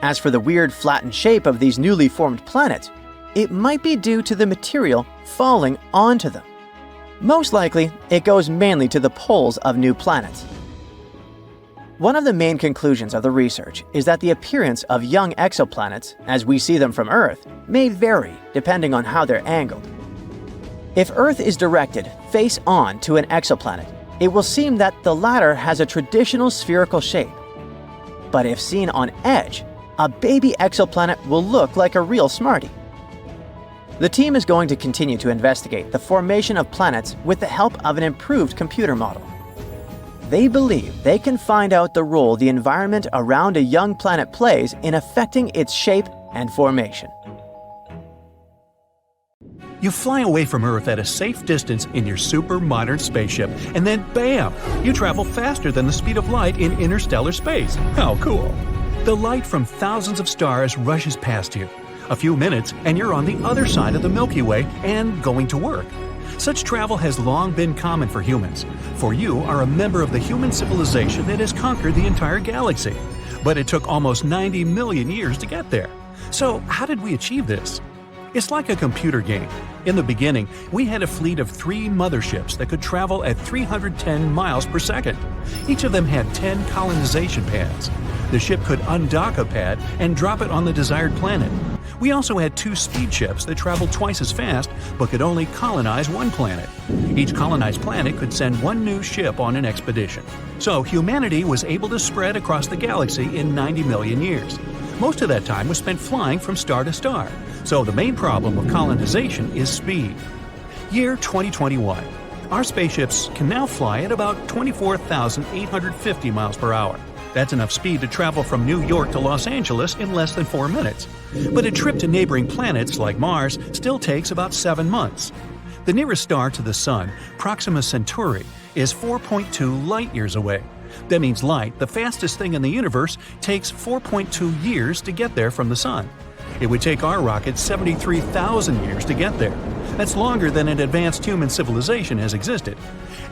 As for the weird flattened shape of these newly formed planets, it might be due to the material falling onto them. Most likely, it goes mainly to the poles of new planets. One of the main conclusions of the research is that the appearance of young exoplanets, as we see them from Earth, may vary depending on how they're angled. If Earth is directed face-on to an exoplanet, it will seem that the latter has a traditional spherical shape. But if seen on edge, a baby exoplanet will look like a real Smartie. The team is going to continue to investigate the formation of planets with the help of an improved computer model. They believe they can find out the role the environment around a young planet plays in affecting its shape and formation. You fly away from Earth at a safe distance in your super modern spaceship, and then bam! You travel faster than the speed of light in interstellar space. How cool! The light from thousands of stars rushes past you. A few minutes, and you're on the other side of the Milky Way and going to work. Such travel has long been common for humans, for you are a member of the human civilization that has conquered the entire galaxy. But it took almost 90 million years to get there. So how did we achieve this? It's like a computer game. In the beginning, we had a fleet of 3 motherships that could travel at 310 miles per second. Each of them had 10 colonization pads. The ship could undock a pad and drop it on the desired planet. We also had 2 speed ships that traveled twice as fast but could only colonize 1 planet. Each colonized planet could send 1 new ship on an expedition. So humanity was able to spread across the galaxy in 90 million years. Most of that time was spent flying from star to star. So the main problem of colonization is speed. Year 2021. Our spaceships can now fly at about 24,850 miles per hour. That's enough speed to travel from New York to Los Angeles in less than 4 minutes. But a trip to neighboring planets like Mars still takes about 7 months. The nearest star to the Sun, Proxima Centauri, is 4.2 light-years away. That means light, the fastest thing in the universe, takes 4.2 years to get there from the Sun. It would take our rocket 73,000 years to get there. That's longer than an advanced human civilization has existed.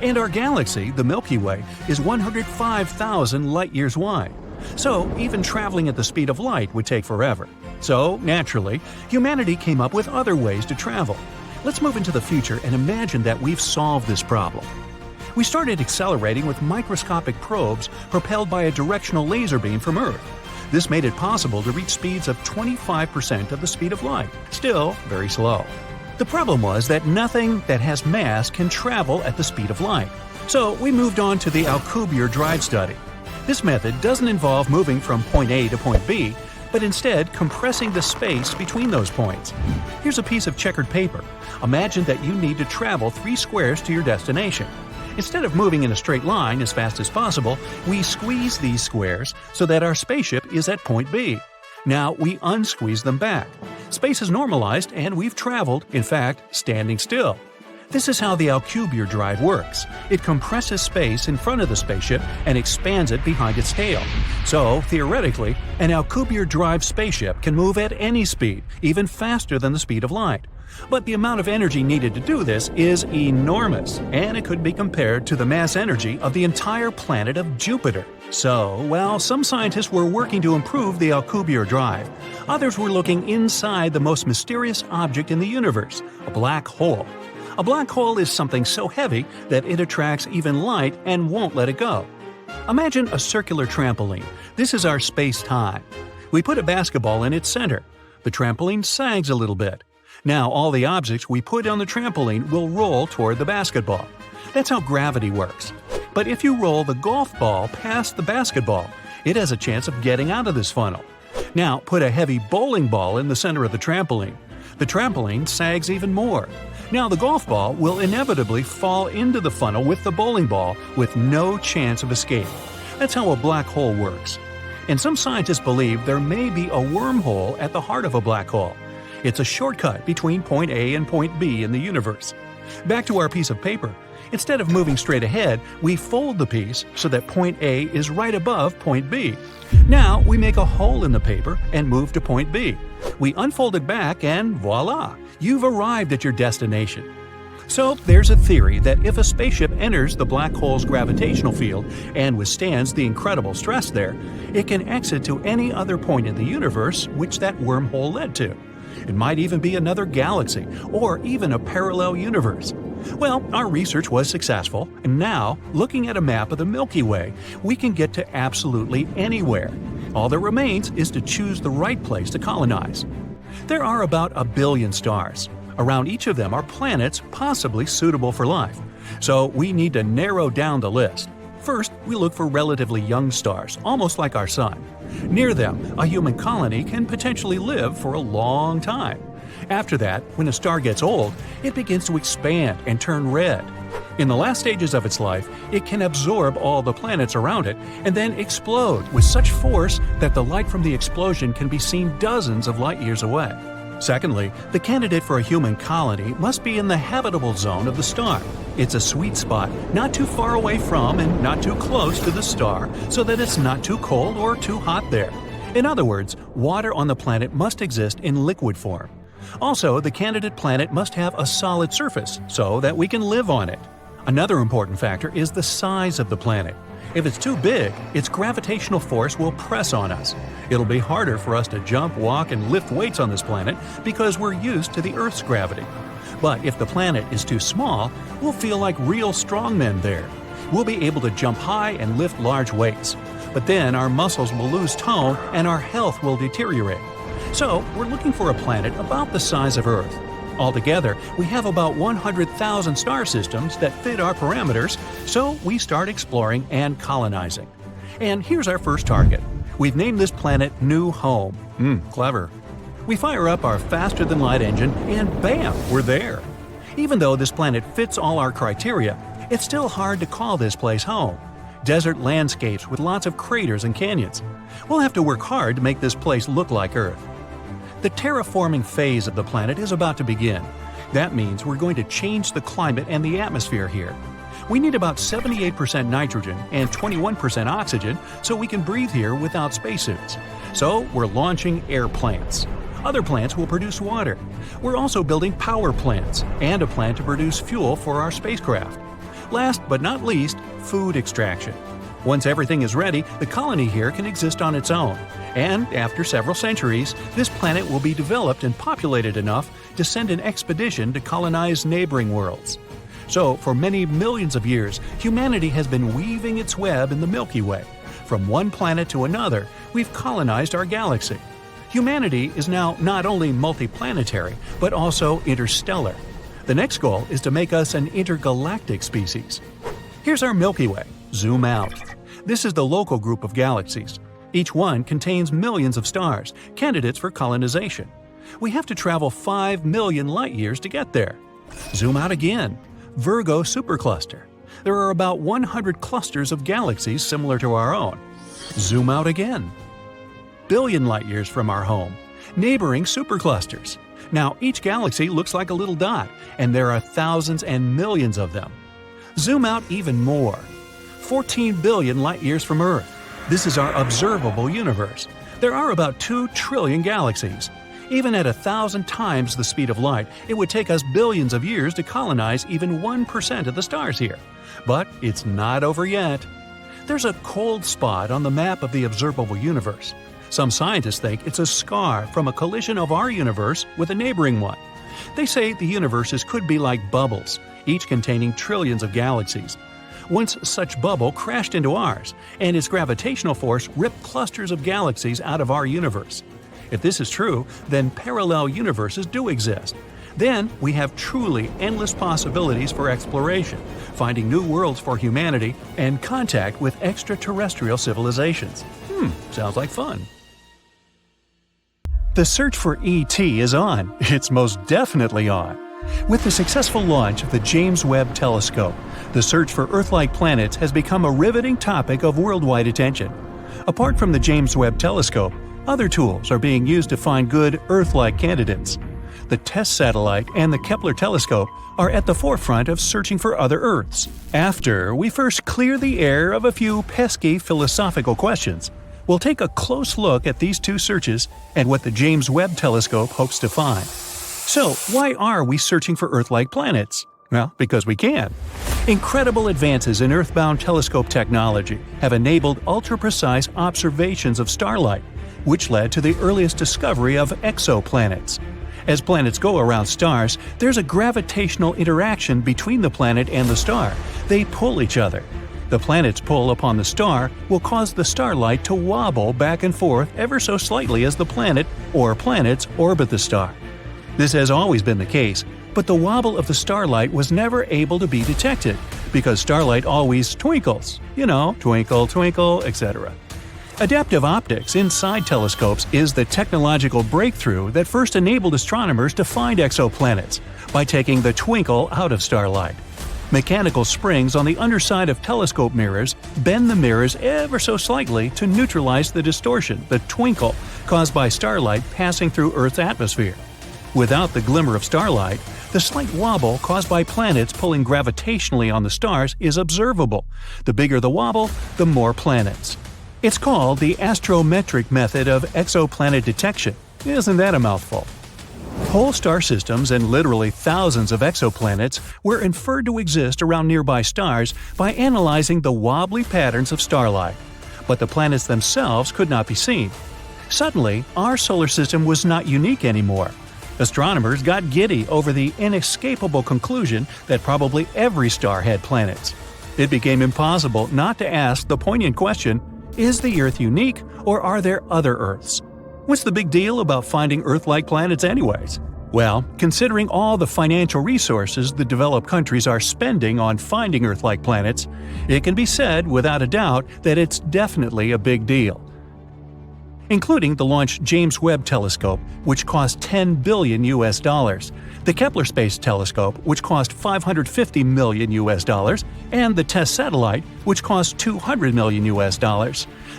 And our galaxy, the Milky Way, is 105,000 light-years wide. So even traveling at the speed of light would take forever. So, naturally, humanity came up with other ways to travel. Let's move into the future and imagine that we've solved this problem. We started accelerating with microscopic probes propelled by a directional laser beam from Earth. This made it possible to reach speeds of 25% of the speed of light, still very slow. The problem was that nothing that has mass can travel at the speed of light. So we moved on to the Alcubierre drive study. This method doesn't involve moving from point A to point B, but instead compressing the space between those points. Here's a piece of checkered paper. Imagine that you need to travel 3 squares to your destination. Instead of moving in a straight line as fast as possible, we squeeze these squares so that our spaceship is at point B. Now we unsqueeze them back. Space is normalized and we've traveled, in fact, standing still. This is how the Alcubierre drive works. It compresses space in front of the spaceship and expands it behind its tail. So, theoretically, an Alcubierre drive spaceship can move at any speed, even faster than the speed of light. But the amount of energy needed to do this is enormous, and it could be compared to the mass energy of the entire planet of Jupiter. So, while some scientists were working to improve the Alcubierre drive, others were looking inside the most mysterious object in the universe, a black hole. A black hole is something so heavy that it attracts even light and won't let it go. Imagine a circular trampoline. This is our space-time. We put a basketball in its center. The trampoline sags a little bit. Now all the objects we put on the trampoline will roll toward the basketball. That's how gravity works. But if you roll the golf ball past the basketball, it has a chance of getting out of this funnel. Now put a heavy bowling ball in the center of the trampoline. The trampoline sags even more. Now the golf ball will inevitably fall into the funnel with the bowling ball with no chance of escape. That's how a black hole works. And some scientists believe there may be a wormhole at the heart of a black hole. It's a shortcut between point A and point B in the universe. Back to our piece of paper. Instead of moving straight ahead, we fold the piece so that point A is right above point B. Now we make a hole in the paper and move to point B. We unfold it back and voila! You've arrived at your destination. So there's a theory that if a spaceship enters the black hole's gravitational field and withstands the incredible stress there, it can exit to any other point in the universe which that wormhole led to. It might even be another galaxy or even a parallel universe. Well, our research was successful, and now, looking at a map of the Milky Way, we can get to absolutely anywhere. All that remains is to choose the right place to colonize. There are about 1 billion stars. Around each of them are planets possibly suitable for life. So we need to narrow down the list. First, we look for relatively young stars, almost like our Sun. Near them, a human colony can potentially live for a long time. After that, when a star gets old, it begins to expand and turn red. In the last stages of its life, it can absorb all the planets around it and then explode with such force that the light from the explosion can be seen dozens of light years away. Secondly, the candidate for a human colony must be in the habitable zone of the star. It's a sweet spot, not too far away from and not too close to the star, so that it's not too cold or too hot there. In other words, water on the planet must exist in liquid form. Also, the candidate planet must have a solid surface so that we can live on it. Another important factor is the size of the planet. If it's too big, its gravitational force will press on us. It'll be harder for us to jump, walk, and lift weights on this planet because we're used to the Earth's gravity. But if the planet is too small, we'll feel like real strongmen there. We'll be able to jump high and lift large weights. But then our muscles will lose tone and our health will deteriorate. So, we're looking for a planet about the size of Earth. Altogether, we have about 100,000 star systems that fit our parameters, so we start exploring and colonizing. And here's our first target. We've named this planet New Home. Clever. We fire up our faster-than-light engine, and bam, we're there. Even though this planet fits all our criteria, it's still hard to call this place home. Desert landscapes with lots of craters and canyons. We'll have to work hard to make this place look like Earth. The terraforming phase of the planet is about to begin. That means we're going to change the climate and the atmosphere here. We need about 78% nitrogen and 21% oxygen so we can breathe here without spacesuits. So we're launching air plants. Other plants will produce water. We're also building power plants and a plant to produce fuel for our spacecraft. Last but not least, food extraction. Once everything is ready, the colony here can exist on its own. And after several centuries, this planet will be developed and populated enough to send an expedition to colonize neighboring worlds. So, for many millions of years, humanity has been weaving its web in the Milky Way. From one planet to another, we've colonized our galaxy. Humanity is now not only multiplanetary, but also interstellar. The next goal is to make us an intergalactic species. Here's our Milky Way. Zoom out. This is the local group of galaxies. Each one contains millions of stars, candidates for colonization. We have to travel 5 million light-years to get there. Zoom out again. Virgo supercluster. There are about 100 clusters of galaxies similar to our own. Zoom out again. Billion light-years from our home. Neighboring superclusters. Now, each galaxy looks like a little dot, and there are thousands and millions of them. Zoom out even more. 14 billion light-years from Earth. This is our observable universe. There are about 2 trillion galaxies. Even at 1,000 times the speed of light, it would take us billions of years to colonize even 1% of the stars here. But it's not over yet. There's a cold spot on the map of the observable universe. Some scientists think it's a scar from a collision of our universe with a neighboring one. They say the universes could be like bubbles, each containing trillions of galaxies. Once such bubble crashed into ours, and its gravitational force ripped clusters of galaxies out of our universe. If this is true, then parallel universes do exist. Then we have truly endless possibilities for exploration, finding new worlds for humanity, and contact with extraterrestrial civilizations. Sounds like fun. The search for ET is on. It's most definitely on. With the successful launch of the James Webb Telescope, the search for Earth-like planets has become a riveting topic of worldwide attention. Apart from the James Webb Telescope, other tools are being used to find good Earth-like candidates. The TESS satellite and the Kepler telescope are at the forefront of searching for other Earths. After we first clear the air of a few pesky philosophical questions, we'll take a close look at these two searches and what the James Webb Telescope hopes to find. So, why are we searching for Earth-like planets? Well, because we can. Incredible advances in Earthbound telescope technology have enabled ultra-precise observations of starlight, which led to the earliest discovery of exoplanets. As planets go around stars, there's a gravitational interaction between the planet and the star. They pull each other. The planet's pull upon the star will cause the starlight to wobble back and forth ever so slightly as the planet or planets orbit the star. This has always been the case, but the wobble of the starlight was never able to be detected because starlight always twinkles. You know, twinkle, twinkle, etc. Adaptive optics inside telescopes is the technological breakthrough that first enabled astronomers to find exoplanets by taking the twinkle out of starlight. Mechanical springs on the underside of telescope mirrors bend the mirrors ever so slightly to neutralize the distortion, the twinkle, caused by starlight passing through Earth's atmosphere. Without the glimmer of starlight, the slight wobble caused by planets pulling gravitationally on the stars is observable. The bigger the wobble, the more planets. It's called the astrometric method of exoplanet detection. Isn't that a mouthful? Whole star systems and literally thousands of exoplanets were inferred to exist around nearby stars by analyzing the wobbly patterns of starlight. But the planets themselves could not be seen. Suddenly, our solar system was not unique anymore. Astronomers got giddy over the inescapable conclusion that probably every star had planets. It became impossible not to ask the poignant question, is the Earth unique, or are there other Earths? What's the big deal about finding Earth-like planets anyways? Well, considering all the financial resources the developed countries are spending on finding Earth-like planets, it can be said without a doubt that it's definitely a big deal. Including the launched James Webb Telescope, which cost $10 billion, the Kepler Space Telescope, which cost $550 million, and the TESS satellite, which cost $200 million.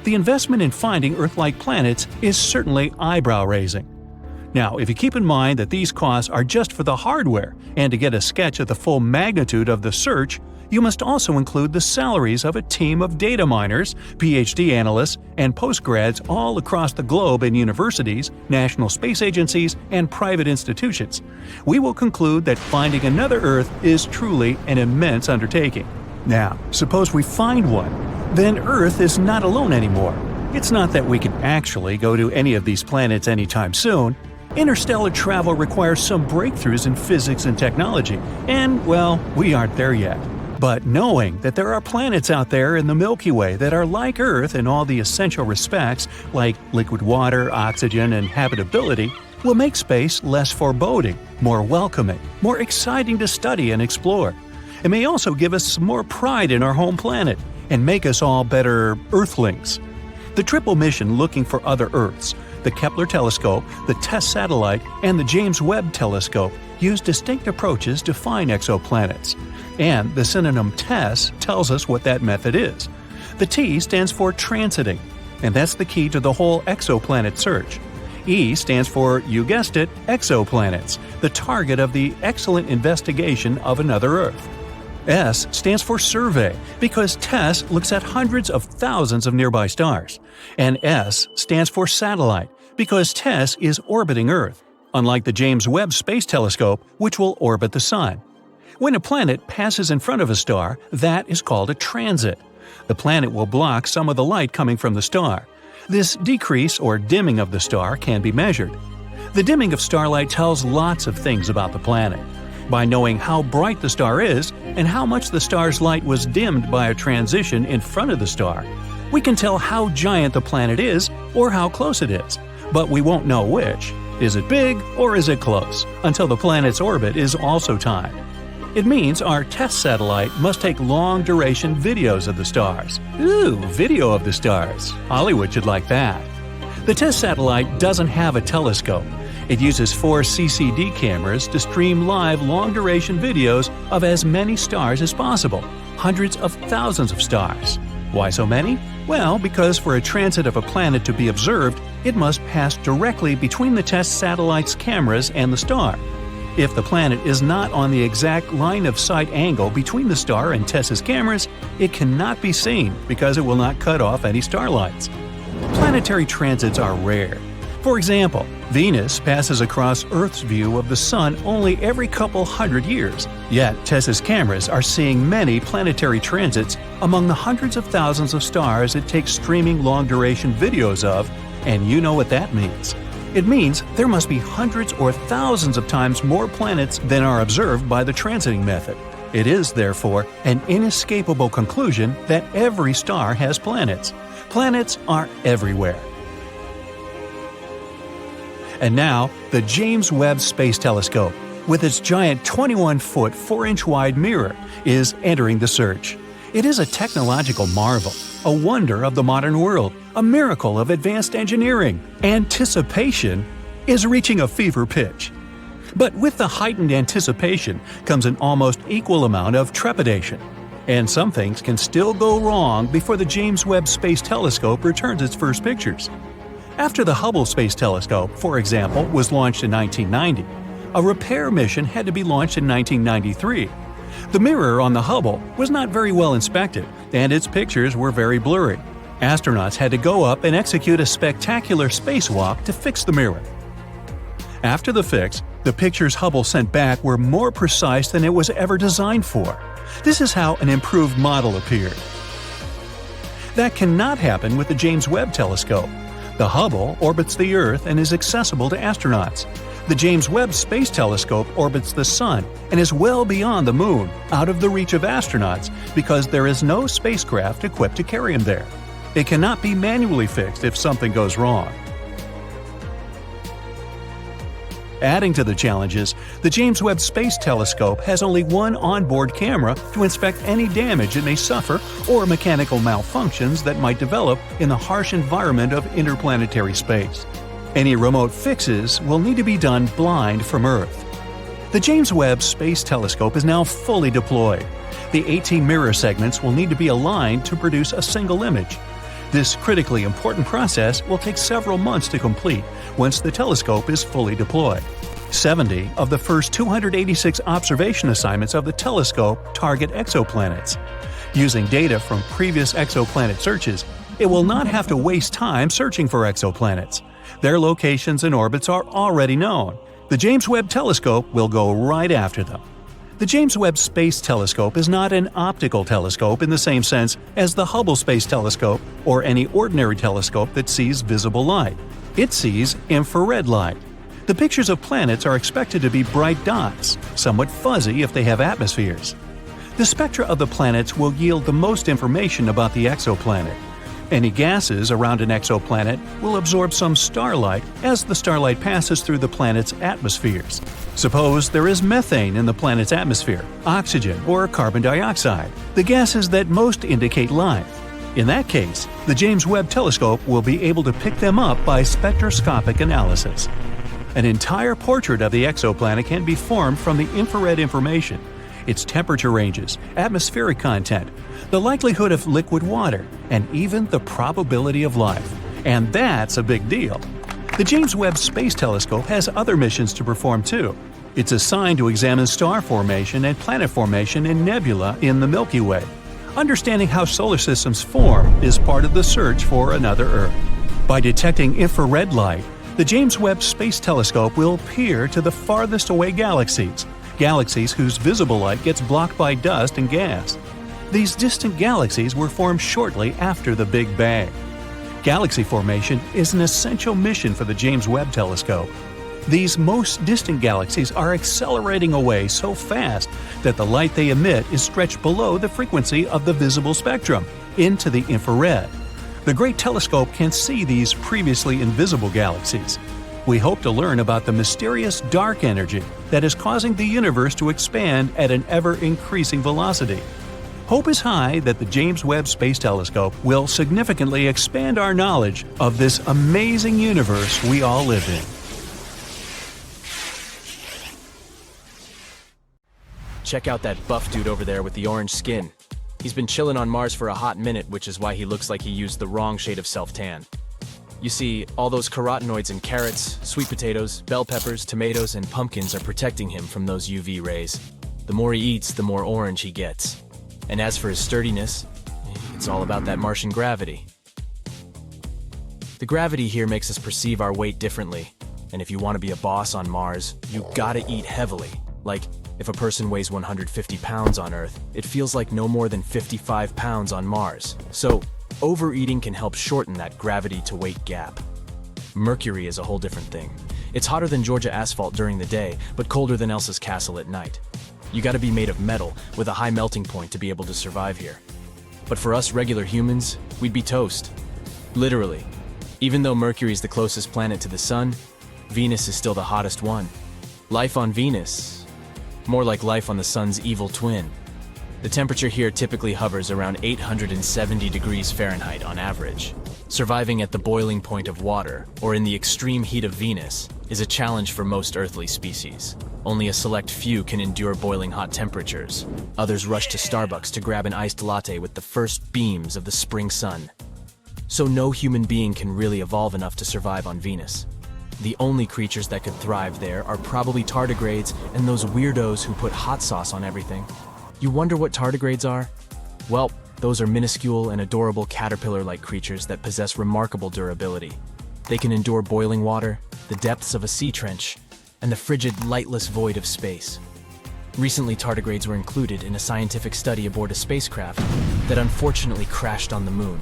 The investment in finding Earth-like planets is certainly eyebrow-raising. Now, if you keep in mind that these costs are just for the hardware, and to get a sketch of the full magnitude of the search, you must also include the salaries of a team of data miners, PhD analysts, and postgrads all across the globe in universities, national space agencies, and private institutions. We will conclude that finding another Earth is truly an immense undertaking. Now, suppose we find one. Then Earth is not alone anymore. It's not that we can actually go to any of these planets anytime soon. Interstellar travel requires some breakthroughs in physics and technology, and, well, we aren't there yet. But knowing that there are planets out there in the Milky Way that are like Earth in all the essential respects, like liquid water, oxygen, and habitability, will make space less foreboding, more welcoming, more exciting to study and explore. It may also give us some more pride in our home planet and make us all better Earthlings. The triple mission looking for other Earths, the Kepler telescope, the TESS satellite, and the James Webb telescope use distinct approaches to find exoplanets. And the synonym TESS tells us what that method is. The T stands for transiting, and that's the key to the whole exoplanet search. E stands for, you guessed it, exoplanets, the target of the excellent investigation of another Earth. S stands for survey, because TESS looks at hundreds of thousands of nearby stars. And S stands for satellite, because TESS is orbiting Earth, unlike the James Webb Space Telescope, which will orbit the Sun. When a planet passes in front of a star, that is called a transit. The planet will block some of the light coming from the star. This decrease or dimming of the star can be measured. The dimming of starlight tells lots of things about the planet. By knowing how bright the star is and how much the star's light was dimmed by a transition in front of the star, we can tell how giant the planet is or how close it is, but we won't know which. Is it big or is it close? Until the planet's orbit is also timed. It means our TESS satellite must take long-duration videos of the stars. Ooh, video of the stars. Hollywood should like that. The TESS satellite doesn't have a telescope. It uses 4 CCD cameras to stream live long-duration videos of as many stars as possible, hundreds of thousands of stars. Why so many? Well, because for a transit of a planet to be observed, it must pass directly between the TESS satellite's cameras and the star. If the planet is not on the exact line-of-sight angle between the star and TESS's cameras, it cannot be seen because it will not cut off any starlights. Planetary transits are rare. For example, Venus passes across Earth's view of the Sun only every couple hundred years, yet TESS's cameras are seeing many planetary transits among the hundreds of thousands of stars it takes streaming long-duration videos of, and you know what that means. It means there must be hundreds or thousands of times more planets than are observed by the transiting method. It is, therefore, an inescapable conclusion that every star has planets. Planets are everywhere. And now, the James Webb Space Telescope, with its giant 21-foot, 4-inch wide mirror, is entering the search. It is a technological marvel, a wonder of the modern world, a miracle of advanced engineering. Anticipation is reaching a fever pitch. But with the heightened anticipation comes an almost equal amount of trepidation. And some things can still go wrong before the James Webb Space Telescope returns its first pictures. After the Hubble Space Telescope, for example, was launched in 1990, a repair mission had to be launched in 1993. The mirror on the Hubble was not very well inspected, and its pictures were very blurry. Astronauts had to go up and execute a spectacular spacewalk to fix the mirror. After the fix, the pictures Hubble sent back were more precise than it was ever designed for. This is how an improved model appeared. That cannot happen with the James Webb Telescope. The Hubble orbits the Earth and is accessible to astronauts. The James Webb Space Telescope orbits the Sun and is well beyond the Moon, out of the reach of astronauts, because there is no spacecraft equipped to carry him there. It cannot be manually fixed if something goes wrong. Adding to the challenges, the James Webb Space Telescope has only one onboard camera to inspect any damage it may suffer or mechanical malfunctions that might develop in the harsh environment of interplanetary space. Any remote fixes will need to be done blind from Earth. The James Webb Space Telescope is now fully deployed. The 18 mirror segments will need to be aligned to produce a single image. This critically important process will take several months to complete once the telescope is fully deployed. 70 of the first 286 observation assignments of the telescope target exoplanets. Using data from previous exoplanet searches, it will not have to waste time searching for exoplanets. Their locations and orbits are already known. The James Webb Telescope will go right after them. The James Webb Space Telescope is not an optical telescope in the same sense as the Hubble Space Telescope or any ordinary telescope that sees visible light. It sees infrared light. The pictures of planets are expected to be bright dots, somewhat fuzzy if they have atmospheres. The spectra of the planets will yield the most information about the exoplanet. Any gases around an exoplanet will absorb some starlight as the starlight passes through the planet's atmospheres. Suppose there is methane in the planet's atmosphere, oxygen, or carbon dioxide, the gases that most indicate life. In that case, the James Webb Telescope will be able to pick them up by spectroscopic analysis. An entire portrait of the exoplanet can be formed from the infrared information, its temperature ranges, atmospheric content, the likelihood of liquid water, and even the probability of life. And that's a big deal. The James Webb Space Telescope has other missions to perform too. It's assigned to examine star formation and planet formation in nebula in the Milky Way. Understanding how solar systems form is part of the search for another Earth. By detecting infrared light, the James Webb Space Telescope will peer to the farthest away galaxies whose visible light gets blocked by dust and gas. These distant galaxies were formed shortly after the Big Bang. Galaxy formation is an essential mission for the James Webb Telescope. These most distant galaxies are accelerating away so fast that the light they emit is stretched below the frequency of the visible spectrum, into the infrared. The Great Telescope can see these previously invisible galaxies. We hope to learn about the mysterious dark energy that is causing the universe to expand at an ever-increasing velocity. Hope is high that the James Webb Space Telescope will significantly expand our knowledge of this amazing universe we all live in. Check out that buff dude over there with the orange skin. He's been chilling on Mars for a hot minute, which is why he looks like he used the wrong shade of self-tan. You see, all those carotenoids in carrots, sweet potatoes, bell peppers, tomatoes, and pumpkins are protecting him from those UV rays. The more he eats, the more orange he gets. And as for his sturdiness, it's all about that Martian gravity. The gravity here makes us perceive our weight differently. And if you want to be a boss on Mars, you gotta eat heavily. Like, if a person weighs 150 pounds on Earth, it feels like no more than 55 pounds on Mars. So, overeating can help shorten that gravity-to-weight gap. Mercury is a whole different thing. It's hotter than Georgia asphalt during the day, but colder than Elsa's castle at night. You gotta be made of metal with a high melting point to be able to survive here. But for us regular humans, we'd be toast. Literally. Even though Mercury is the closest planet to the Sun, Venus is still the hottest one. Life on Venus, more like life on the Sun's evil twin. The temperature here typically hovers around 870 degrees Fahrenheit on average. Surviving at the boiling point of water, or in the extreme heat of Venus, is a challenge for most earthly species. Only a select few can endure boiling hot temperatures. Others rush to Starbucks to grab an iced latte with the first beams of the spring sun. So no human being can really evolve enough to survive on Venus. The only creatures that could thrive there are probably tardigrades and those weirdos who put hot sauce on everything. You wonder what tardigrades are? Well, those are minuscule and adorable caterpillar-like creatures that possess remarkable durability. They can endure boiling water, the depths of a sea trench, and the frigid, lightless void of space. Recently, tardigrades were included in a scientific study aboard a spacecraft that unfortunately crashed on the moon.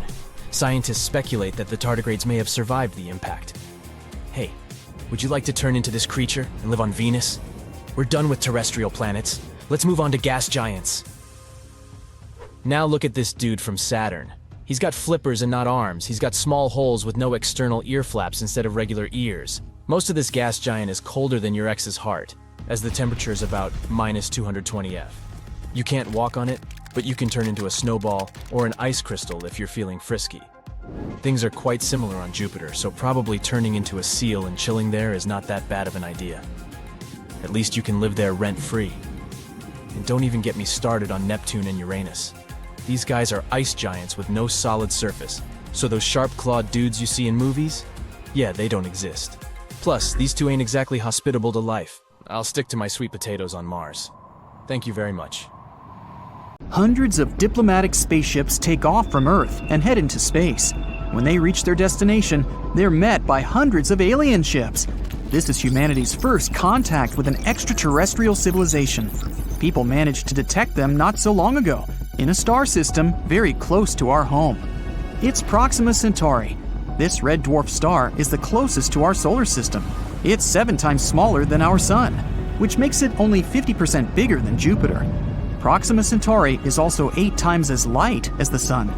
Scientists speculate that the tardigrades may have survived the impact. Hey, would you like to turn into this creature and live on Venus? We're done with terrestrial planets. Let's move on to gas giants. Now look at this dude from Saturn. He's got flippers and not arms. He's got small holes with no external ear flaps instead of regular ears. Most of this gas giant is colder than your ex's heart, as the temperature is about minus 220 F. You can't walk on it, but you can turn into a snowball or an ice crystal if you're feeling frisky. Things are quite similar on Jupiter, so probably turning into a seal and chilling there is not that bad of an idea. At least you can live there rent-free. And don't even get me started on Neptune and Uranus. These guys are ice giants with no solid surface, so those sharp-clawed dudes you see in movies? Yeah, they don't exist. Plus, these two ain't exactly hospitable to life. I'll stick to my sweet potatoes on Mars. Thank you very much. Hundreds of diplomatic spaceships take off from Earth and head into space. When they reach their destination, they're met by hundreds of alien ships. This is humanity's first contact with an extraterrestrial civilization. People managed to detect them not so long ago, in a star system very close to our home. It's Proxima Centauri. This red dwarf star is the closest to our solar system. It's 7 times smaller than our Sun, which makes it only 50% bigger than Jupiter. Proxima Centauri is also 8 times as light as the Sun.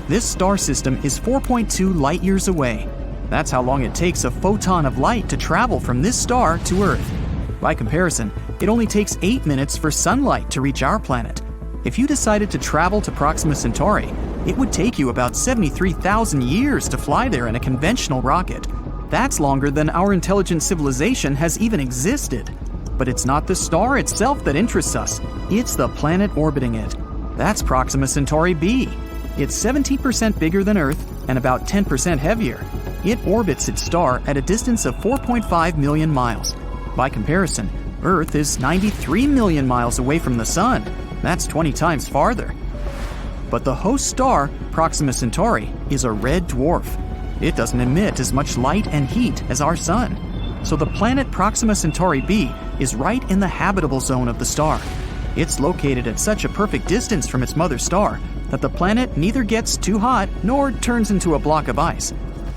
This star system is 4.2 light-years away. That's how long it takes a photon of light to travel from this star to Earth. By comparison, it only takes 8 minutes for sunlight to reach our planet. If you decided to travel to Proxima Centauri, it would take you about 73,000 years to fly there in a conventional rocket. That's longer than our intelligent civilization has even existed. But it's not the star itself that interests us, it's the planet orbiting it. That's Proxima Centauri b. It's 17% bigger than Earth and about 10% heavier. It orbits its star at a distance of 4.5 million miles. By comparison, Earth is 93 million miles away from the Sun. That's 20 times farther. But the host star, Proxima Centauri, is a red dwarf. It doesn't emit as much light and heat as our Sun. So the planet Proxima Centauri b is right in the habitable zone of the star. It's located at such a perfect distance from its mother star that the planet neither gets too hot nor turns into a block of ice.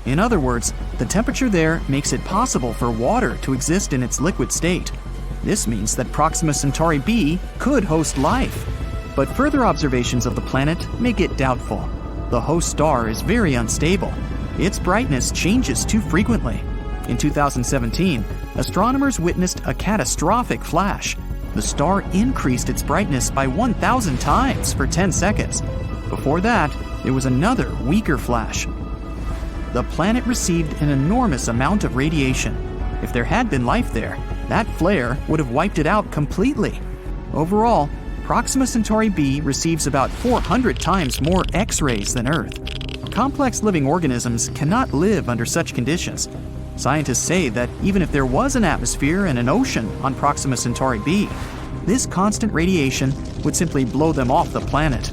In other words, the temperature there makes it possible for water to exist in its liquid state. This means that Proxima Centauri b could host life. But further observations of the planet make it doubtful. The host star is very unstable. Its brightness changes too frequently. In 2017, astronomers witnessed a catastrophic flash. The star increased its brightness by 1,000 times for 10 seconds. Before that, there was another weaker flash. The planet received an enormous amount of radiation. If there had been life there, that flare would have wiped it out completely. Overall, Proxima Centauri b receives about 400 times more X-rays than Earth. Complex living organisms cannot live under such conditions. Scientists say that even if there was an atmosphere and an ocean on Proxima Centauri b, this constant radiation would simply blow them off the planet.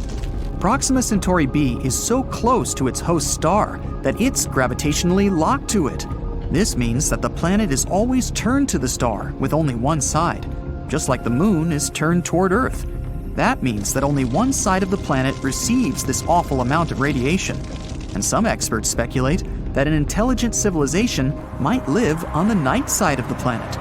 Proxima Centauri b is so close to its host star that it's gravitationally locked to it. This means that the planet is always turned to the star with only one side, just like the moon is turned toward Earth. That means that only one side of the planet receives this awful amount of radiation. And some experts speculate that an intelligent civilization might live on the night side of the planet.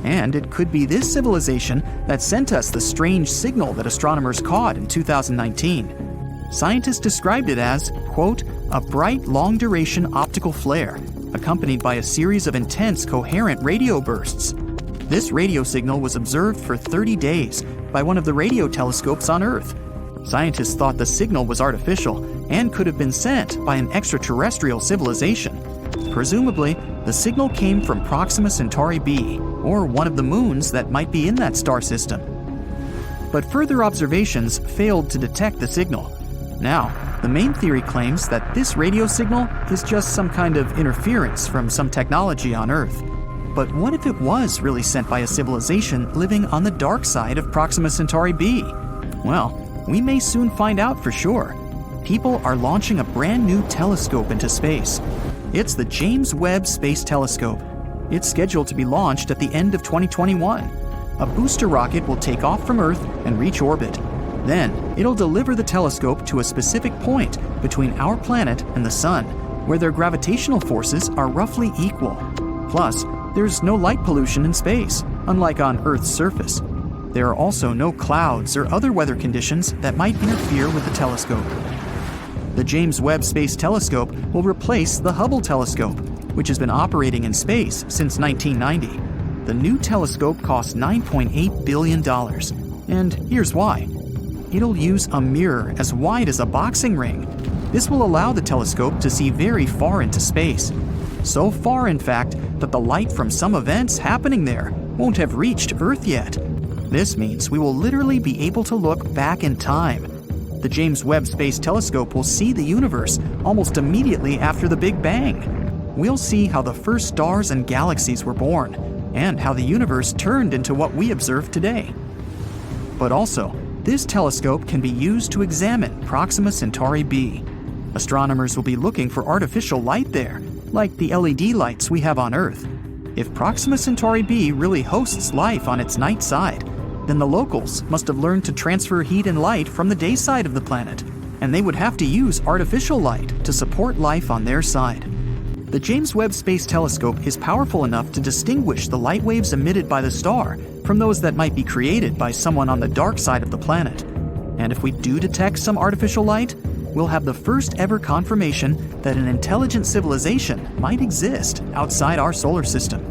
And it could be this civilization that sent us the strange signal that astronomers caught in 2019. Scientists described it as, quote, a bright, long-duration optical flare, accompanied by a series of intense, coherent radio bursts. This radio signal was observed for 30 days by one of the radio telescopes on Earth. Scientists thought the signal was artificial and could have been sent by an extraterrestrial civilization. Presumably, the signal came from Proxima Centauri b, or one of the moons that might be in that star system. But further observations failed to detect the signal. Now, the main theory claims that this radio signal is just some kind of interference from some technology on Earth. But what if it was really sent by a civilization living on the dark side of Proxima Centauri b? Well, we may soon find out for sure. People are launching a brand new telescope into space. It's the James Webb Space Telescope. It's scheduled to be launched at the end of 2021. A booster rocket will take off from Earth and reach orbit. Then, it'll deliver the telescope to a specific point between our planet and the Sun, where their gravitational forces are roughly equal. Plus, there's no light pollution in space, unlike on Earth's surface. There are also no clouds or other weather conditions that might interfere with the telescope. The James Webb Space Telescope will replace the Hubble telescope, which has been operating in space since 1990. The new telescope costs $9.8 billion. And here's why. It'll use a mirror as wide as a boxing ring. This will allow the telescope to see very far into space. So far, in fact, that the light from some events happening there won't have reached Earth yet. This means we will literally be able to look back in time. The James Webb Space Telescope will see the universe almost immediately after the Big Bang. We'll see how the first stars and galaxies were born, and how the universe turned into what we observe today. But also, this telescope can be used to examine Proxima Centauri b. Astronomers will be looking for artificial light there, like the LED lights we have on Earth. If Proxima Centauri b really hosts life on its night side, then the locals must have learned to transfer heat and light from the day side of the planet, and they would have to use artificial light to support life on their side. The James Webb Space Telescope is powerful enough to distinguish the light waves emitted by the star from those that might be created by someone on the dark side of the planet. And if we do detect some artificial light, we'll have the first ever confirmation that an intelligent civilization might exist outside our solar system.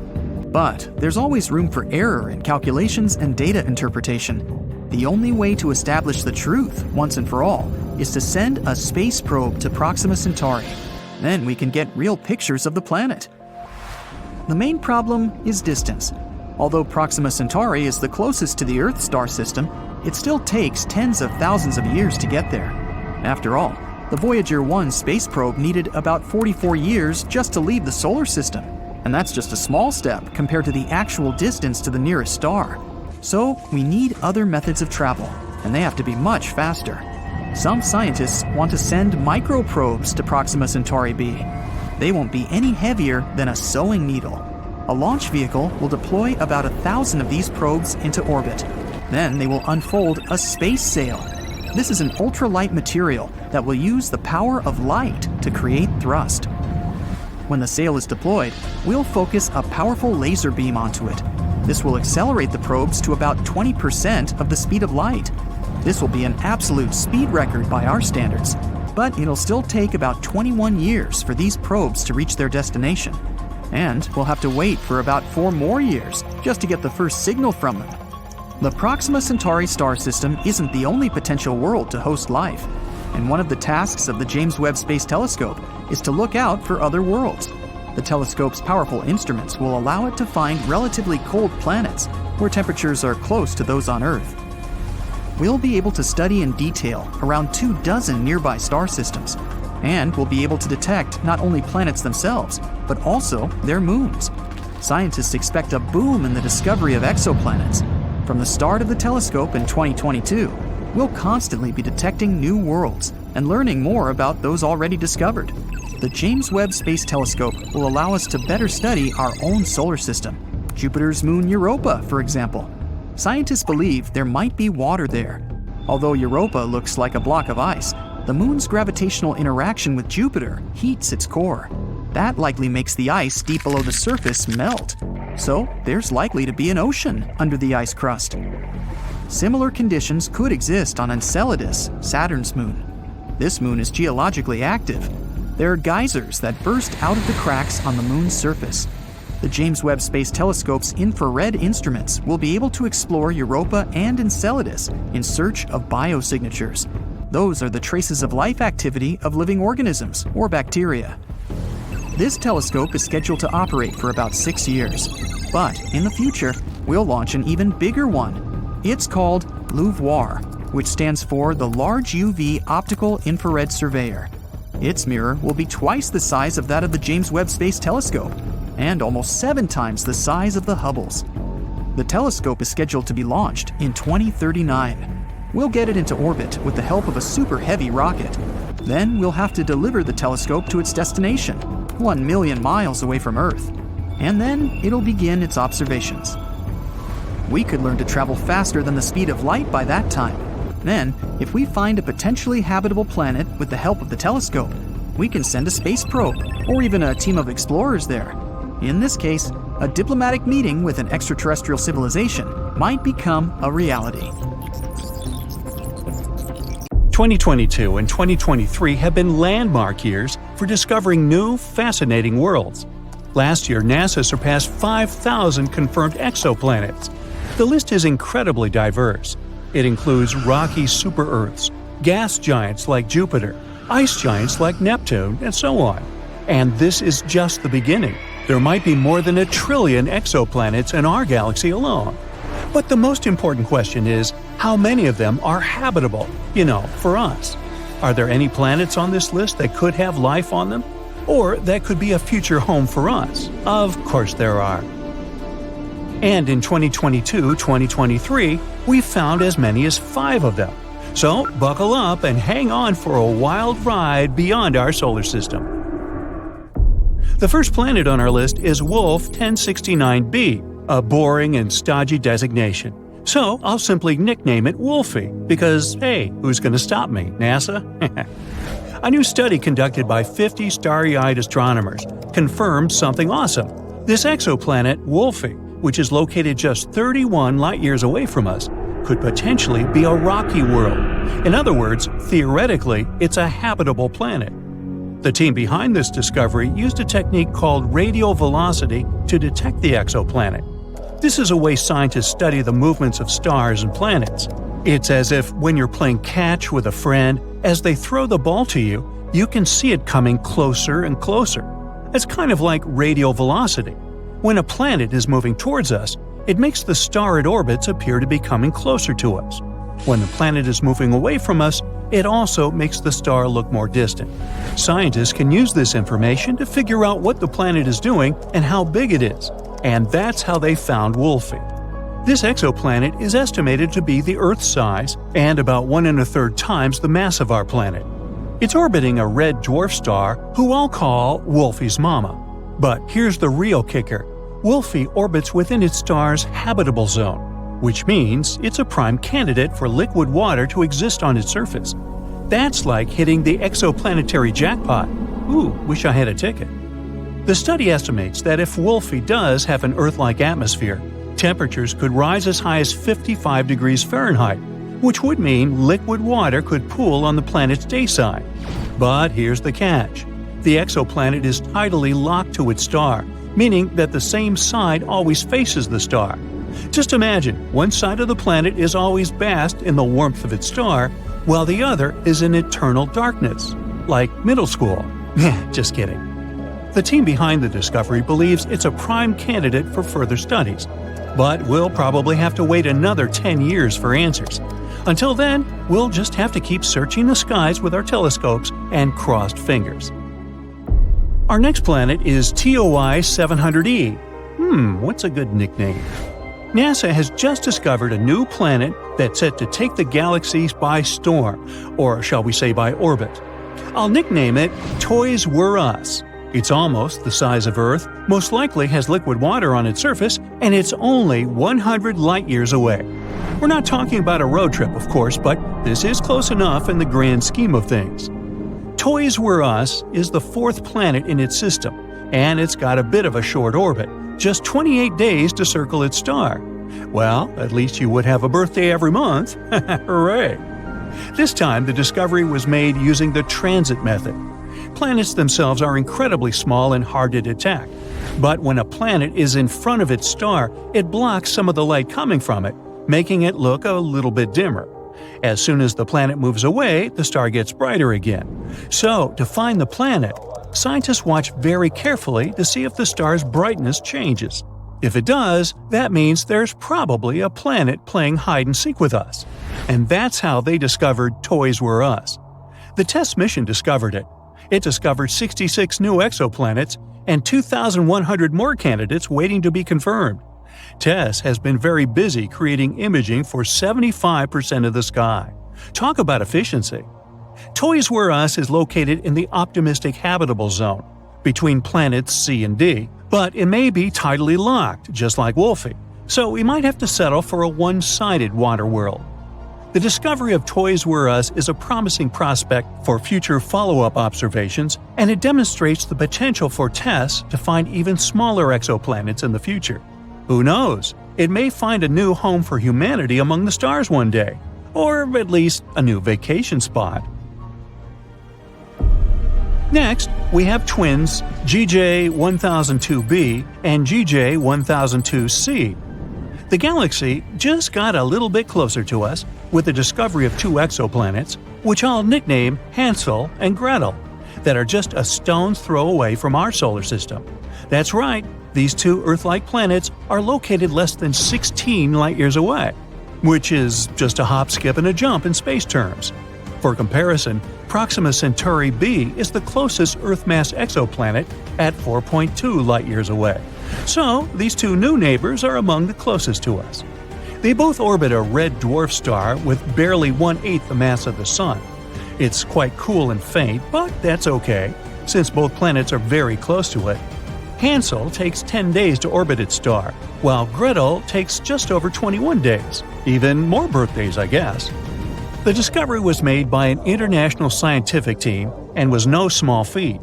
But there's always room for error in calculations and data interpretation. The only way to establish the truth once and for all is to send a space probe to Proxima Centauri. Then we can get real pictures of the planet. The main problem is distance. Although Proxima Centauri is the closest to the Earth star system, it still takes tens of thousands of years to get there. After all, the Voyager 1 space probe needed about 44 years just to leave the solar system. And that's just a small step compared to the actual distance to the nearest star. So we need other methods of travel, and they have to be much faster. Some scientists want to send microprobes to Proxima Centauri b. They won't be any heavier than a sewing needle. A launch vehicle will deploy about 1,000 of these probes into orbit. Then they will unfold a space sail. This is an ultralight material that will use the power of light to create thrust. When the sail is deployed, we'll focus a powerful laser beam onto it. This will accelerate the probes to about 20% of the speed of light. This will be an absolute speed record by our standards, but it'll still take about 21 years for these probes to reach their destination. And we'll have to wait for about 4 more years just to get the first signal from them. The Proxima Centauri star system isn't the only potential world to host life, and one of the tasks of the James Webb Space Telescope is to look out for other worlds. The telescope's powerful instruments will allow it to find relatively cold planets where temperatures are close to those on Earth. We'll be able to study in detail around 24 nearby star systems, and we'll be able to detect not only planets themselves, but also their moons. Scientists expect a boom in the discovery of exoplanets. From the start of the telescope in 2022, we'll constantly be detecting new worlds and learning more about those already discovered. The James Webb Space Telescope will allow us to better study our own solar system. Jupiter's moon Europa, for example. Scientists believe there might be water there. Although Europa looks like a block of ice, the Moon's gravitational interaction with Jupiter heats its core. That likely makes the ice deep below the surface melt. So there's likely to be an ocean under the ice crust. Similar conditions could exist on Enceladus, Saturn's moon. This moon is geologically active. There are geysers that burst out of the cracks on the moon's surface. The James Webb Space Telescope's infrared instruments will be able to explore Europa and Enceladus in search of biosignatures. Those are the traces of life activity of living organisms or bacteria. This telescope is scheduled to operate for about 6 years. But in the future, we'll launch an even bigger one. It's called LUVOIR, which stands for the Large UV Optical Infrared Surveyor. Its mirror will be twice the size of that of the James Webb Space Telescope, and almost 7 times the size of the Hubble's. The telescope is scheduled to be launched in 2039. We'll get it into orbit with the help of a super heavy rocket. Then we'll have to deliver the telescope to its destination, 1 million miles away from Earth. And then it'll begin its observations. We could learn to travel faster than the speed of light by that time. Then, if we find a potentially habitable planet with the help of the telescope, we can send a space probe, or even a team of explorers there. In this case, a diplomatic meeting with an extraterrestrial civilization might become a reality. 2022 and 2023 have been landmark years for discovering new, fascinating worlds. Last year, NASA surpassed 5,000 confirmed exoplanets. The list is incredibly diverse. It includes rocky super-Earths, gas giants like Jupiter, ice giants like Neptune, and so on. And this is just the beginning. There might be more than 1 trillion exoplanets in our galaxy alone. But the most important question is, how many of them are habitable, for us? Are there any planets on this list that could have life on them? Or that could be a future home for us? Of course there are. And in 2022-2023, we found as many as 5 of them. So buckle up and hang on for a wild ride beyond our solar system. The first planet on our list is Wolf 1069b, a boring and stodgy designation. So I'll simply nickname it Wolfie, because hey, who's going to stop me, NASA? A new study conducted by 50 starry-eyed astronomers confirmed something awesome. This exoplanet, Wolfie, which is located just 31 light-years away from us, could potentially be a rocky world. In other words, theoretically, it's a habitable planet. The team behind this discovery used a technique called radial velocity to detect the exoplanet. This is a way scientists study the movements of stars and planets. It's as if when you're playing catch with a friend, as they throw the ball to you, you can see it coming closer and closer. It's kind of like radial velocity. When a planet is moving towards us, it makes the star it orbits appear to be coming closer to us. When the planet is moving away from us, it also makes the star look more distant. Scientists can use this information to figure out what the planet is doing and how big it is. And that's how they found Wolfie. This exoplanet is estimated to be the Earth's size and about 1 1/3 times the mass of our planet. It's orbiting a red dwarf star who I'll call Wolfie's mama. But here's the real kicker. Wolfie orbits within its star's habitable zone, which means it's a prime candidate for liquid water to exist on its surface. That's like hitting the exoplanetary jackpot. Ooh, wish I had a ticket. The study estimates that if Wolfie does have an Earth-like atmosphere, temperatures could rise as high as 55 degrees Fahrenheit, which would mean liquid water could pool on the planet's day side. But here's the catch. The exoplanet is tidally locked to its star, meaning that the same side always faces the star. Just imagine, one side of the planet is always basked in the warmth of its star, while the other is in eternal darkness. Like middle school. Just kidding. The team behind the discovery believes it's a prime candidate for further studies, but we'll probably have to wait another 10 years for answers. Until then, we'll just have to keep searching the skies with our telescopes and crossed fingers. Our next planet is TOI 700e. What's a good nickname? NASA has just discovered a new planet that's set to take the galaxies by storm, or shall we say by orbit. I'll nickname it Toys Were Us. It's almost the size of Earth, most likely has liquid water on its surface, and it's only 100 light-years away. We're not talking about a road trip, of course, but this is close enough in the grand scheme of things. Toys Were Us is the fourth planet in its system, and it's got a bit of a short orbit, just 28 days to circle its star. Well, at least you would have a birthday every month. Hooray! This time, the discovery was made using the transit method. Planets themselves are incredibly small and hard to detect, but when a planet is in front of its star, it blocks some of the light coming from it, making it look a little bit dimmer. As soon as the planet moves away, the star gets brighter again. So, to find the planet, scientists watch very carefully to see if the star's brightness changes. If it does, that means there's probably a planet playing hide-and-seek with us. And that's how they discovered Toys Were Us. The TESS mission discovered it. It discovered 66 new exoplanets and 2,100 more candidates waiting to be confirmed. TESS has been very busy creating imaging for 75% of the sky. Talk about efficiency! Toys Were Us is located in the optimistic habitable zone, between planets C and D, but it may be tidally locked, just like Wolfie, so we might have to settle for a one-sided water world. The discovery of Toys Were Us is a promising prospect for future follow-up observations, and it demonstrates the potential for TESS to find even smaller exoplanets in the future. Who knows? It may find a new home for humanity among the stars one day, or at least a new vacation spot. Next, we have twins GJ1002b and GJ1002c. The galaxy just got a little bit closer to us with the discovery of two exoplanets, which I'll nickname Hansel and Gretel, that are just a stone's throw away from our solar system. That's right, these two Earth-like planets are located less than 16 light-years away, which is just a hop, skip, and a jump in space terms. For comparison, Proxima Centauri b is the closest Earth-mass exoplanet at 4.2 light-years away. So, these two new neighbors are among the closest to us. They both orbit a red dwarf star with barely 1/8 the mass of the Sun. It's quite cool and faint, but that's okay, since both planets are very close to it. Hansel takes 10 days to orbit its star, while Gretel takes just over 21 days. Even more birthdays, I guess. The discovery was made by an international scientific team and was no small feat.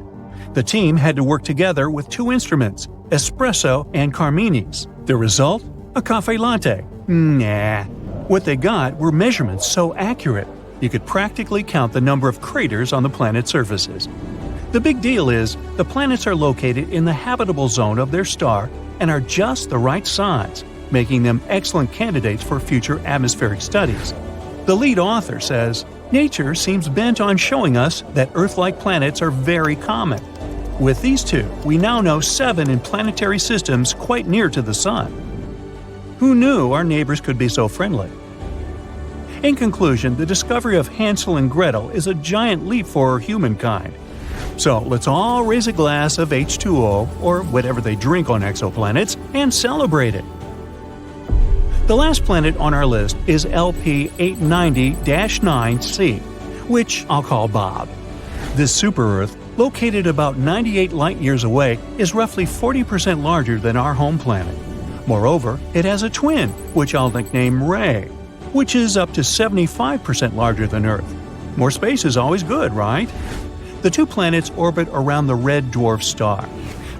The team had to work together with two instruments, espresso and Carmini's. The result? A cafe latte. Nah. What they got were measurements so accurate, you could practically count the number of craters on the planet's surfaces. The big deal is, the planets are located in the habitable zone of their star and are just the right size, making them excellent candidates for future atmospheric studies. The lead author says, "Nature seems bent on showing us that Earth-like planets are very common. With these two, we now know 7 in planetary systems quite near to the Sun." Who knew our neighbors could be so friendly? In conclusion, the discovery of Hansel and Gretel is a giant leap for humankind. So let's all raise a glass of H2O, or whatever they drink on exoplanets, and celebrate it. The last planet on our list is LP890-9c, which I'll call Bob. This super-Earth, located about 98 light-years away, is roughly 40% larger than our home planet. Moreover, it has a twin, which I'll nickname Ray, which is up to 75% larger than Earth. More space is always good, right? The two planets orbit around the red dwarf star.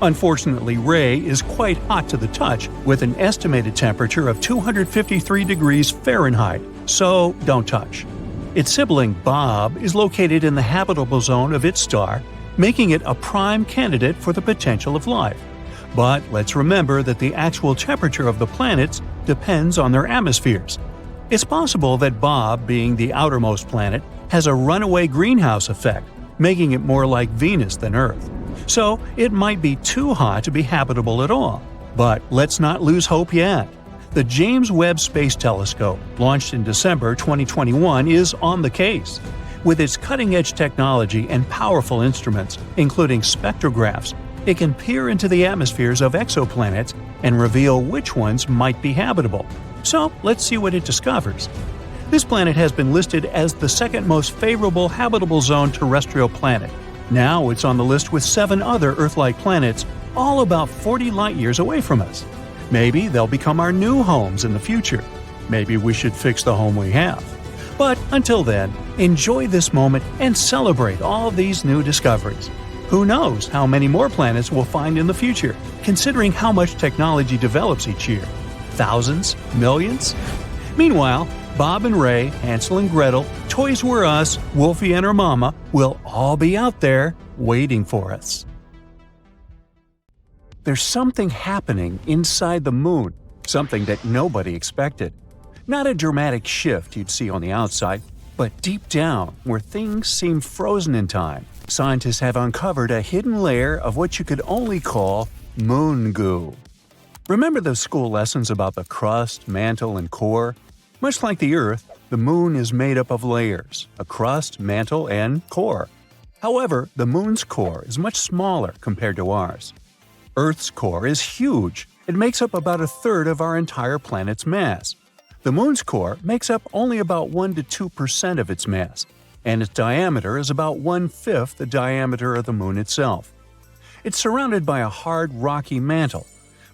Unfortunately, Ray is quite hot to the touch, with an estimated temperature of 253 degrees Fahrenheit, so don't touch. Its sibling, Bob, is located in the habitable zone of its star, making it a prime candidate for the potential of life. But let's remember that the actual temperature of the planets depends on their atmospheres. It's possible that Bob, being the outermost planet, has a runaway greenhouse effect, making it more like Venus than Earth. So it might be too hot to be habitable at all. But let's not lose hope yet. The James Webb Space Telescope, launched in December 2021, is on the case. With its cutting-edge technology and powerful instruments, including spectrographs, it can peer into the atmospheres of exoplanets and reveal which ones might be habitable. So let's see what it discovers. This planet has been listed as the second most favorable habitable zone terrestrial planet. Now it's on the list with 7 other Earth-like planets, all about 40 light-years away from us. Maybe they'll become our new homes in the future. Maybe we should fix the home we have. But until then, enjoy this moment and celebrate all these new discoveries. Who knows how many more planets we'll find in the future, considering how much technology develops each year? Thousands? Millions? Meanwhile, Bob and Ray, Hansel and Gretel, Toys Were Us, Wolfie and her mama will all be out there waiting for us. There's something happening inside the moon, something that nobody expected. Not a dramatic shift you'd see on the outside, but deep down, where things seem frozen in time, scientists have uncovered a hidden layer of what you could only call moon goo. Remember those school lessons about the crust, mantle, and core? Much like the Earth, the moon is made up of layers, a crust, mantle, and core. However, the moon's core is much smaller compared to ours. Earth's core is huge. It makes up about a third of our entire planet's mass. The moon's core makes up only about 1 to 2% of its mass, and its diameter is about 1/5 the diameter of the moon itself. It's surrounded by a hard, rocky mantle.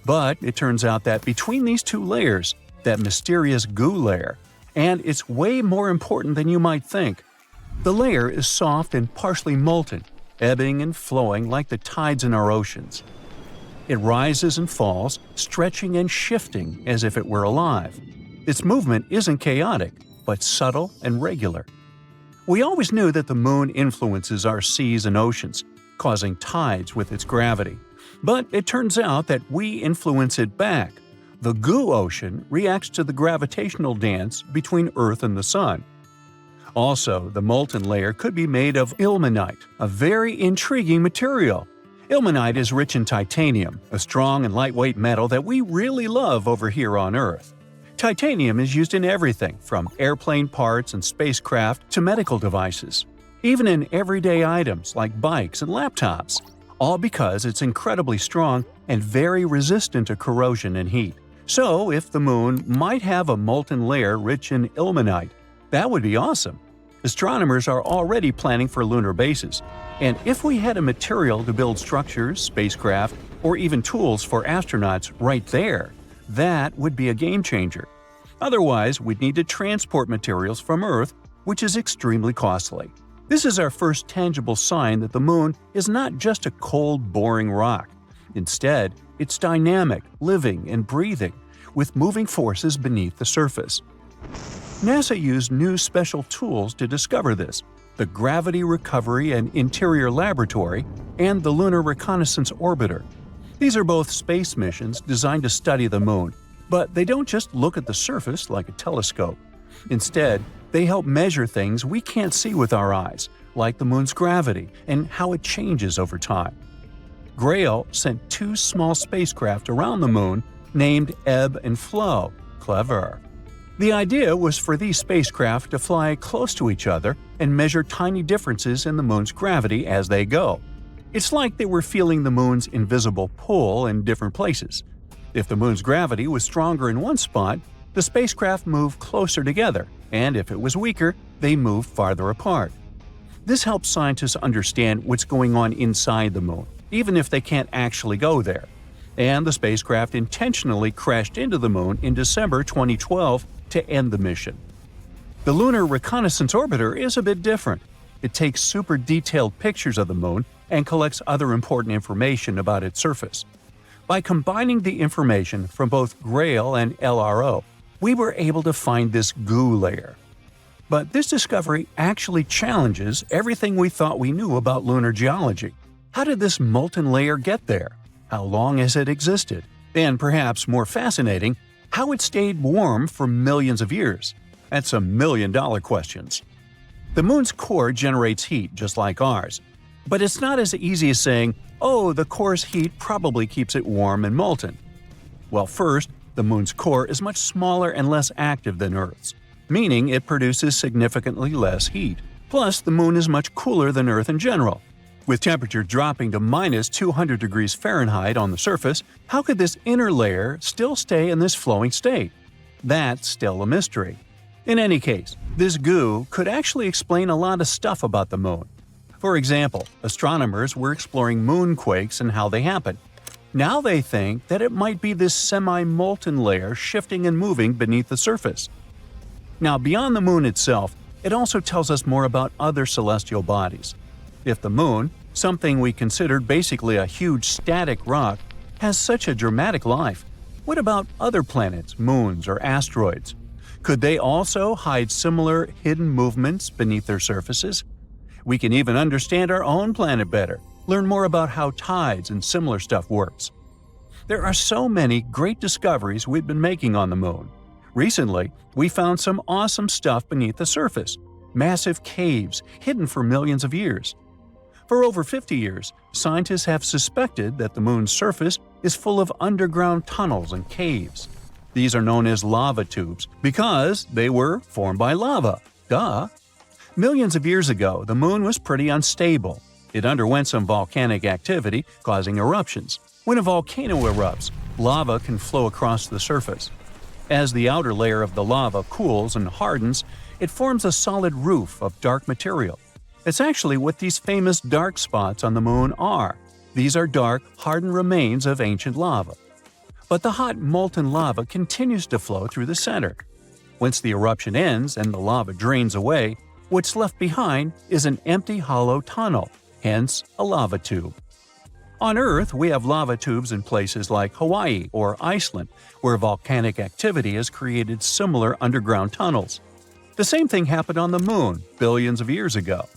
But it turns out that between these two layers, that mysterious goo layer, and it's way more important than you might think. The layer is soft and partially molten, ebbing and flowing like the tides in our oceans. It rises and falls, stretching and shifting as if it were alive. Its movement isn't chaotic, but subtle and regular. We always knew that the moon influences our seas and oceans, causing tides with its gravity. But it turns out that we influence it back. The goo ocean reacts to the gravitational dance between Earth and the Sun. Also, the molten layer could be made of ilmenite, a very intriguing material. Ilmenite is rich in titanium, a strong and lightweight metal that we really love over here on Earth. Titanium is used in everything from airplane parts and spacecraft to medical devices, even in everyday items like bikes and laptops, all because it's incredibly strong and very resistant to corrosion and heat. So, if the moon might have a molten layer rich in ilmenite, that would be awesome. Astronomers are already planning for lunar bases, and if we had a material to build structures, spacecraft, or even tools for astronauts right there, that would be a game changer. Otherwise, we'd need to transport materials from Earth, which is extremely costly. This is our first tangible sign that the moon is not just a cold, boring rock. Instead, it's dynamic, living, and breathing, with moving forces beneath the surface. NASA used new special tools to discover this: the Gravity Recovery and Interior Laboratory and the Lunar Reconnaissance Orbiter. These are both space missions designed to study the moon, but they don't just look at the surface like a telescope. Instead, they help measure things we can't see with our eyes, like the moon's gravity and how it changes over time. Grail sent 2 small spacecraft around the moon named Ebb and Flow. Clever. The idea was for these spacecraft to fly close to each other and measure tiny differences in the moon's gravity as they go. It's like they were feeling the moon's invisible pull in different places. If the moon's gravity was stronger in one spot, the spacecraft moved closer together, and if it was weaker, they moved farther apart. This helps scientists understand what's going on inside the moon, even if they can't actually go there. And the spacecraft intentionally crashed into the moon in December 2012 to end the mission. The Lunar Reconnaissance Orbiter is a bit different. It takes super detailed pictures of the moon and collects other important information about its surface. By combining the information from both Grail and LRO, we were able to find this goo layer. But this discovery actually challenges everything we thought we knew about lunar geology. How did this molten layer get there? How long has it existed? And perhaps more fascinating, how it stayed warm for millions of years? That's some million-dollar questions. The moon's core generates heat just like ours. But it's not as easy as saying, oh, the core's heat probably keeps it warm and molten. Well, first, the moon's core is much smaller and less active than Earth's, meaning it produces significantly less heat. Plus, the moon is much cooler than Earth in general. With temperature dropping to minus 200 degrees Fahrenheit on the surface, how could this inner layer still stay in this flowing state? That's still a mystery. In any case, this goo could actually explain a lot of stuff about the moon. For example, astronomers were exploring moonquakes and how they happen. Now they think that it might be this semi-molten layer shifting and moving beneath the surface. Now, beyond the moon itself, it also tells us more about other celestial bodies. If the moon, something we considered basically a huge static rock, has such a dramatic life, what about other planets, moons, or asteroids? Could they also hide similar hidden movements beneath their surfaces? We can even understand our own planet better, learn more about how tides and similar stuff works. There are so many great discoveries we've been making on the moon. Recently, we found some awesome stuff beneath the surface, massive caves hidden for millions of years. For over 50 years, scientists have suspected that the moon's surface is full of underground tunnels and caves. These are known as lava tubes because they were formed by lava. Duh! Millions of years ago, the moon was pretty unstable. It underwent some volcanic activity, causing eruptions. When a volcano erupts, lava can flow across the surface. As the outer layer of the lava cools and hardens, it forms a solid roof of dark material. It's actually what these famous dark spots on the moon are. These are dark, hardened remains of ancient lava. But the hot, molten lava continues to flow through the center. Once the eruption ends and the lava drains away, what's left behind is an empty, hollow tunnel, hence a lava tube. On Earth, we have lava tubes in places like Hawaii or Iceland, where volcanic activity has created similar underground tunnels. The same thing happened on the moon billions of years ago,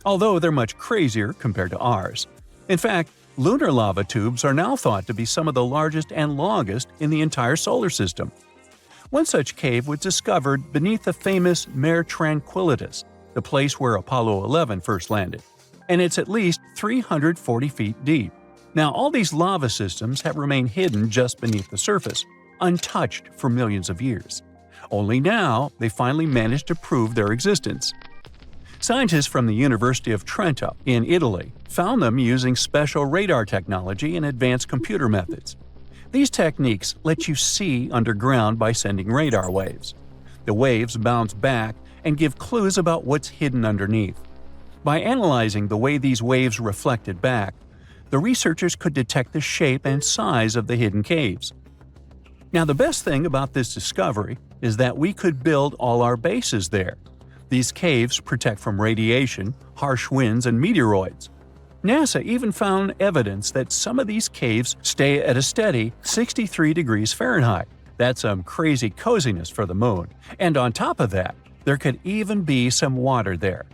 although they're much crazier compared to ours. In fact, lunar lava tubes are now thought to be some of the largest and longest in the entire solar system. One such cave was discovered beneath the famous Mare Tranquillitatis, the place where Apollo 11 first landed, and it's at least 340 feet deep. Now, all these lava systems have remained hidden just beneath the surface, untouched for millions of years. Only now they finally managed to prove their existence. Scientists from the University of Trento in Italy found them using special radar technology and advanced computer methods. These techniques let you see underground by sending radar waves. The waves bounce back and give clues about what's hidden underneath. By analyzing the way these waves reflected back, the researchers could detect the shape and size of the hidden caves. Now, the best thing about this discovery is that we could build all our bases there. These caves protect from radiation, harsh winds, and meteoroids. NASA even found evidence that some of these caves stay at a steady 63 degrees Fahrenheit. That's some crazy coziness for the moon. And on top of that, there could even be some water there.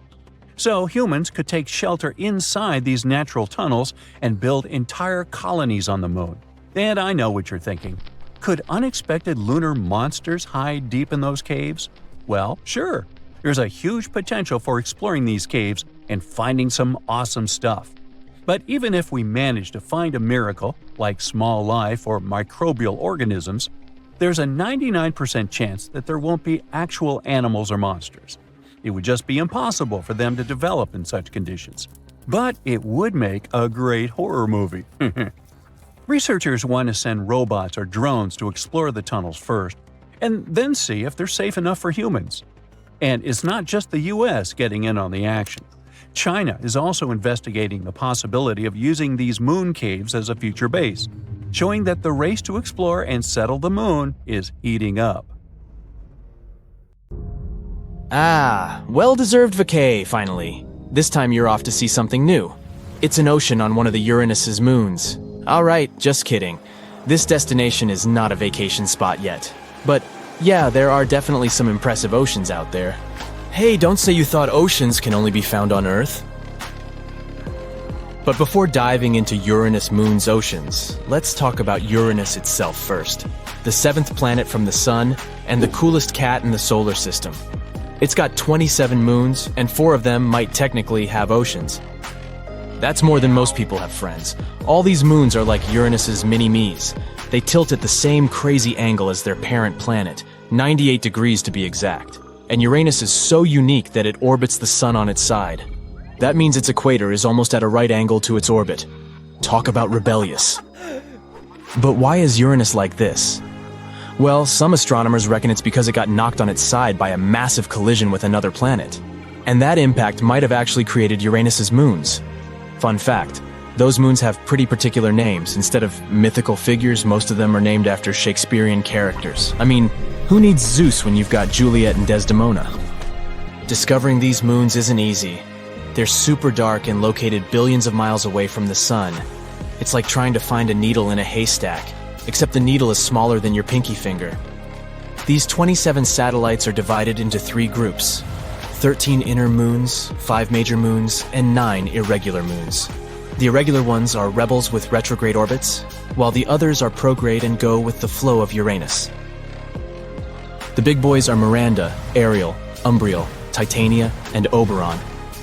So humans could take shelter inside these natural tunnels and build entire colonies on the moon. And I know what you're thinking. Could unexpected lunar monsters hide deep in those caves? Well, sure. There's a huge potential for exploring these caves and finding some awesome stuff. But even if we manage to find a miracle, like small life or microbial organisms, there's a 99% chance that there won't be actual animals or monsters. It would just be impossible for them to develop in such conditions. But it would make a great horror movie. Researchers want to send robots or drones to explore the tunnels first, and then see if they're safe enough for humans. And it's not just the US getting in on the action. China is also investigating the possibility of using these moon caves as a future base, showing that the race to explore and settle the moon is heating up. Ah, well-deserved vacay, finally. This time you're off to see something new. It's an ocean on one of the Uranus's moons. Alright, just kidding. This destination is not a vacation spot yet. But yeah, there are definitely some impressive oceans out there. Hey, don't say you thought oceans can only be found on Earth. But before diving into Uranus Moon's oceans, let's talk about Uranus itself first. The seventh planet from the Sun, and the coolest cat in the solar system. It's got 27 moons, and 4 of them might technically have oceans. That's more than most people have friends. All these moons are like Uranus's mini-me's. They tilt at the same crazy angle as their parent planet, 98 degrees to be exact. And Uranus is so unique that it orbits the Sun on its side. That means its equator is almost at a right angle to its orbit. Talk about rebellious. But why is Uranus like this? Well, some astronomers reckon it's because it got knocked on its side by a massive collision with another planet. And that impact might have actually created Uranus's moons. Fun fact, Those moons have pretty particular names. Instead of mythical figures, most of them are named after Shakespearean characters. I mean, who needs Zeus when you've got Juliet and Desdemona? Discovering these moons isn't easy. They're super dark and located billions of miles away from the sun. It's like trying to find a needle in a haystack, except the needle is smaller than your pinky finger. These 27 satellites are divided into 3 groups: 13 inner moons, 5 major moons, and 9 irregular moons. The irregular ones are rebels with retrograde orbits, while the others are prograde and go with the flow of Uranus. The big boys are Miranda, Ariel, Umbriel, Titania, and Oberon,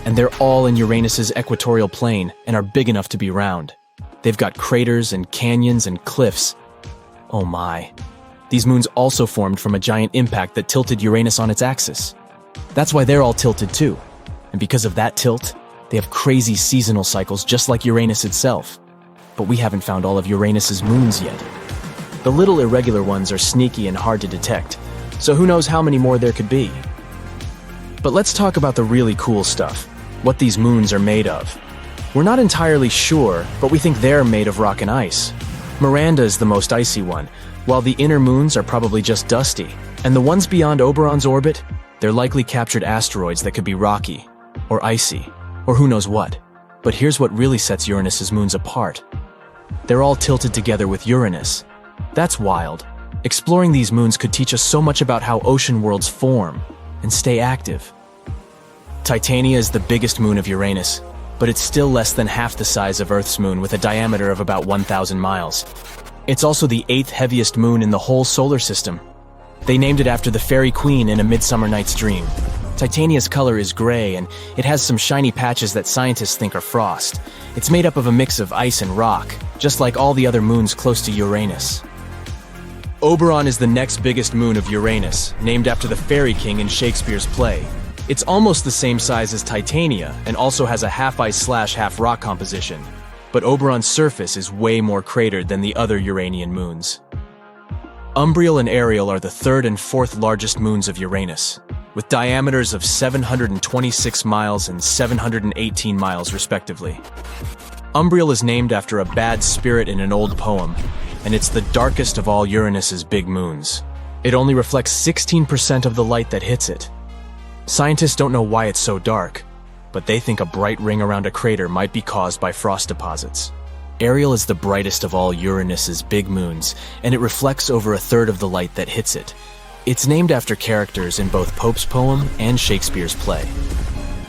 and they're all in Uranus's equatorial plane and are big enough to be round. They've got craters and canyons and cliffs. Oh my. These moons also formed from a giant impact that tilted Uranus on its axis. That's why they're all tilted too. And because of that tilt, they have crazy seasonal cycles just like Uranus itself. But we haven't found all of Uranus's moons yet. The little irregular ones are sneaky and hard to detect, so who knows how many more there could be. But let's talk about the really cool stuff, what these moons are made of. We're not entirely sure, but we think they're made of rock and ice. Miranda is the most icy one, while the inner moons are probably just dusty. And the ones beyond Oberon's orbit, they're likely captured asteroids that could be rocky, or icy, or who knows what. But here's what really sets Uranus's moons apart. They're all tilted together with Uranus. That's wild. Exploring these moons could teach us so much about how ocean worlds form and stay active. Titania is the biggest moon of Uranus, but it's still less than half the size of Earth's moon with a diameter of about 1,000 miles. It's also the 8th heaviest moon in the whole solar system. They named it after the fairy queen in A Midsummer Night's Dream. Titania's color is gray, and it has some shiny patches that scientists think are frost. It's made up of a mix of ice and rock, just like all the other moons close to Uranus. Oberon is the next biggest moon of Uranus, named after the fairy king in Shakespeare's play. It's almost the same size as Titania, and also has a half-ice/half-rock composition. But Oberon's surface is way more cratered than the other Uranian moons. Umbriel and Ariel are the 3rd and 4th largest moons of Uranus, with diameters of 726 miles and 718 miles respectively. Umbriel is named after a bad spirit in an old poem, and it's the darkest of all Uranus's big moons. It only reflects 16% of the light that hits it. Scientists don't know why it's so dark, but they think a bright ring around a crater might be caused by frost deposits. Ariel is the brightest of all Uranus's big moons, and it reflects over a third of the light that hits it. It's named after characters in both Pope's poem and Shakespeare's play.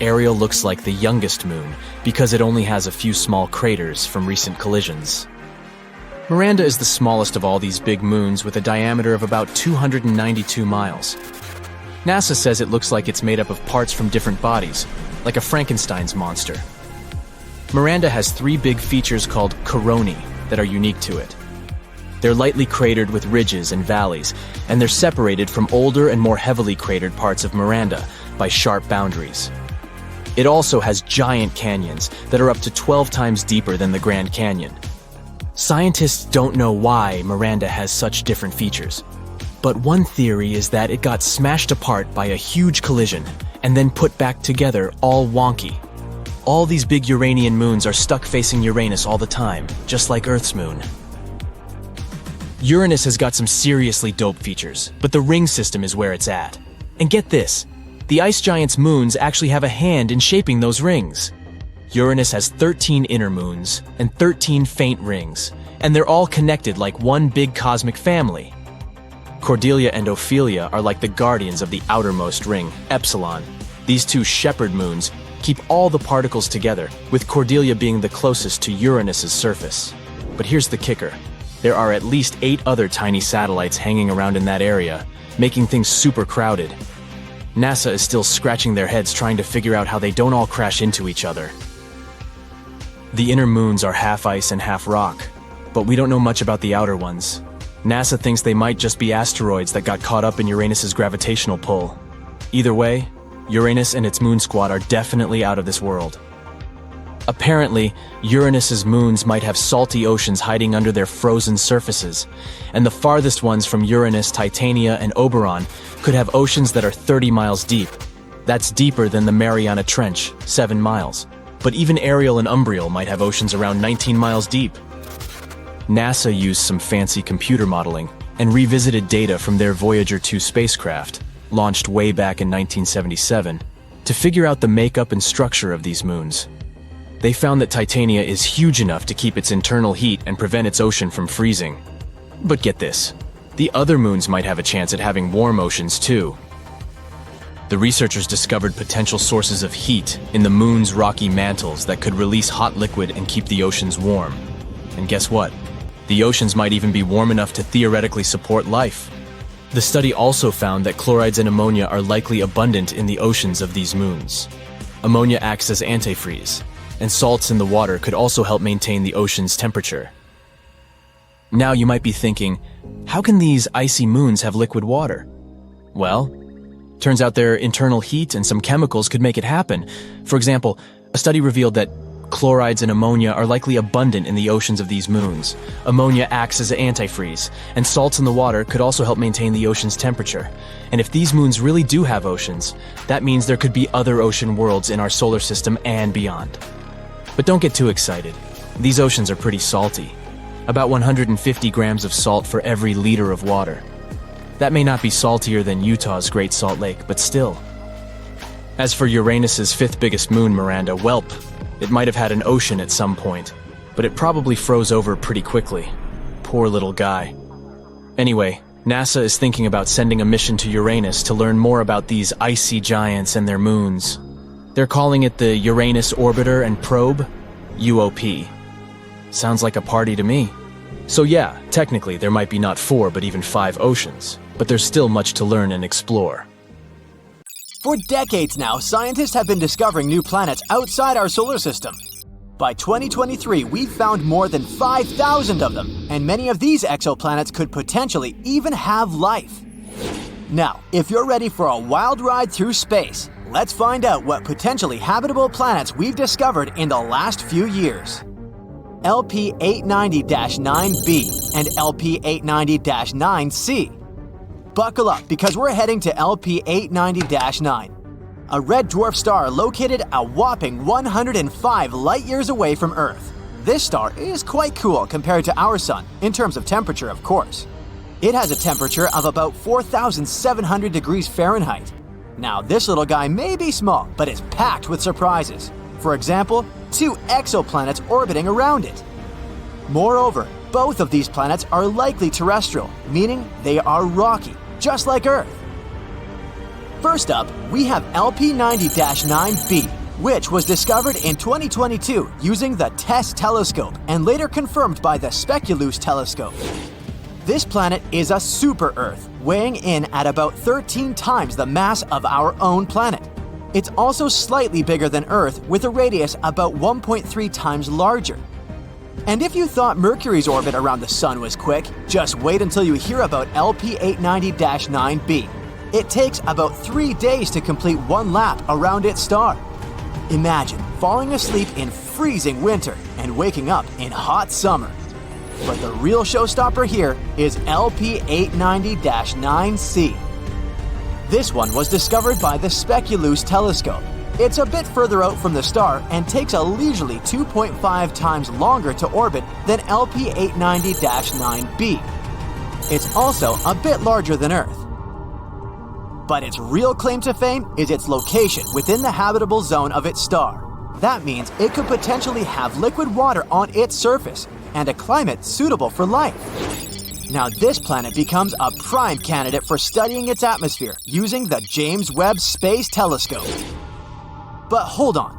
Ariel looks like the youngest moon because it only has a few small craters from recent collisions. Miranda is the smallest of all these big moons with a diameter of about 292 miles. NASA says it looks like it's made up of parts from different bodies, like a Frankenstein's monster. Miranda has 3 big features called coronae that are unique to it. They're lightly cratered with ridges and valleys, and they're separated from older and more heavily cratered parts of Miranda by sharp boundaries. It also has giant canyons that are up to 12 times deeper than the Grand Canyon. Scientists don't know why Miranda has such different features, but one theory is that it got smashed apart by a huge collision and then put back together all wonky. All these big Uranian moons are stuck facing Uranus all the time, just like Earth's moon. Uranus has got some seriously dope features, but the ring system is where it's at. And get this, the ice giant's moons actually have a hand in shaping those rings. Uranus has 13 inner moons and 13 faint rings, and they're all connected like one big cosmic family. Cordelia and Ophelia are like the guardians of the outermost ring, Epsilon. These 2 shepherd moons keep all the particles together, with Cordelia being the closest to Uranus's surface. But here's the kicker. There are at least 8 other tiny satellites hanging around in that area, making things super crowded. NASA is still scratching their heads trying to figure out how they don't all crash into each other. The inner moons are half ice and half rock, but we don't know much about the outer ones. NASA thinks they might just be asteroids that got caught up in Uranus's gravitational pull. Either way, Uranus and its moon squad are definitely out of this world. Apparently, Uranus's moons might have salty oceans hiding under their frozen surfaces, and the farthest ones from Uranus, Titania, and Oberon could have oceans that are 30 miles deep. That's deeper than the Mariana Trench, 7 miles. but even Ariel and Umbriel might have oceans around 19 miles deep. NASA used some fancy computer modeling and revisited data from their Voyager 2 spacecraft, launched way back in 1977, to figure out the makeup and structure of these moons. They found that Titania is huge enough to keep its internal heat and prevent its ocean from freezing. But get this, the other moons might have a chance at having warm oceans too. The researchers discovered potential sources of heat in the moon's rocky mantles that could release hot liquid and keep the oceans warm. And guess what? The oceans might even be warm enough to theoretically support life. The study also found that chlorides and ammonia are likely abundant in the oceans of these moons. Ammonia acts as antifreeze, and salts in the water could also help maintain the ocean's temperature. Now you might be thinking, how can these icy moons have liquid water? Well, turns out their internal heat and some chemicals could make it happen. For example, a study revealed that chlorides and ammonia are likely abundant in the oceans of these moons. Ammonia acts as an antifreeze, and salts in the water could also help maintain the ocean's temperature. And if these moons really do have oceans, that means there could be other ocean worlds in our solar system and beyond. But don't get too excited. These oceans are pretty salty. About 150 grams of salt for every liter of water. That may not be saltier than Utah's Great Salt Lake, but still. As for Uranus's fifth biggest moon, Miranda, welp, it might have had an ocean at some point, but it probably froze over pretty quickly. Poor little guy. Anyway, NASA is thinking about sending a mission to Uranus to learn more about these icy giants and their moons. They're calling it the Uranus Orbiter and Probe, UOP. Sounds like a party to me. So yeah, technically there might be not 4 but even 5 oceans, but there's still much to learn and explore. For decades now, scientists have been discovering new planets outside our solar system. By 2023, we've found more than 5,000 of them, and many of these exoplanets could potentially even have life. Now, if you're ready for a wild ride through space, let's find out what potentially habitable planets we've discovered in the last few years. LP890-9b and LP890-9c. Buckle up because we're heading to LP890-9, a red dwarf star located a whopping 105 light-years away from Earth. This star is quite cool compared to our Sun, in terms of temperature, of course. It has a temperature of about 4,700 degrees Fahrenheit. Now, this little guy may be small, but it's packed with surprises. For example, 2 exoplanets orbiting around it. Moreover, both of these planets are likely terrestrial, meaning they are rocky, just like Earth. First up, we have LP90-9b, which was discovered in 2022 using the TESS telescope and later confirmed by the Speculoos telescope. This planet is a super-Earth, weighing in at about 13 times the mass of our own planet. It's also slightly bigger than Earth, with a radius about 1.3 times larger. And if you thought Mercury's orbit around the Sun was quick, just wait until you hear about LP890-9b. It takes about 3 days to complete 1 lap around its star. Imagine falling asleep in freezing winter and waking up in hot summer. But the real showstopper here is LP890-9c. This one was discovered by the Speculoos telescope. It's a bit further out from the star and takes a leisurely 2.5 times longer to orbit than LP890-9b. It's also a bit larger than Earth. But its real claim to fame is its location within the habitable zone of its star. That means it could potentially have liquid water on its surface and a climate suitable for life. Now this planet becomes a prime candidate for studying its atmosphere using the James Webb Space Telescope. But hold on.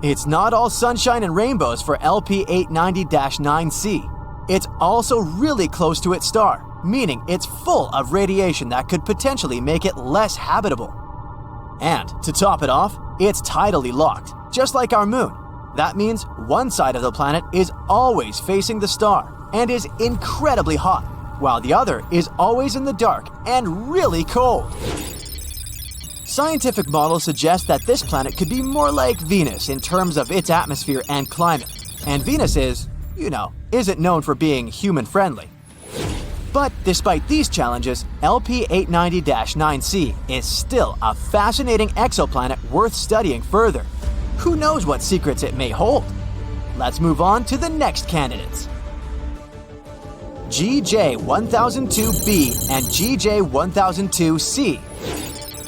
It's not all sunshine and rainbows for LP890-9c. It's also really close to its star, meaning it's full of radiation that could potentially make it less habitable. And to top it off, it's tidally locked, just like our moon. That means one side of the planet is always facing the star and is incredibly hot, while the other is always in the dark and really cold. Scientific models suggest that this planet could be more like Venus in terms of its atmosphere and climate. And Venus isn't known for being human-friendly. But despite these challenges, LP890-9c is still a fascinating exoplanet worth studying further. Who knows what secrets it may hold? Let's move on to the next candidates. GJ-1002b and GJ-1002c.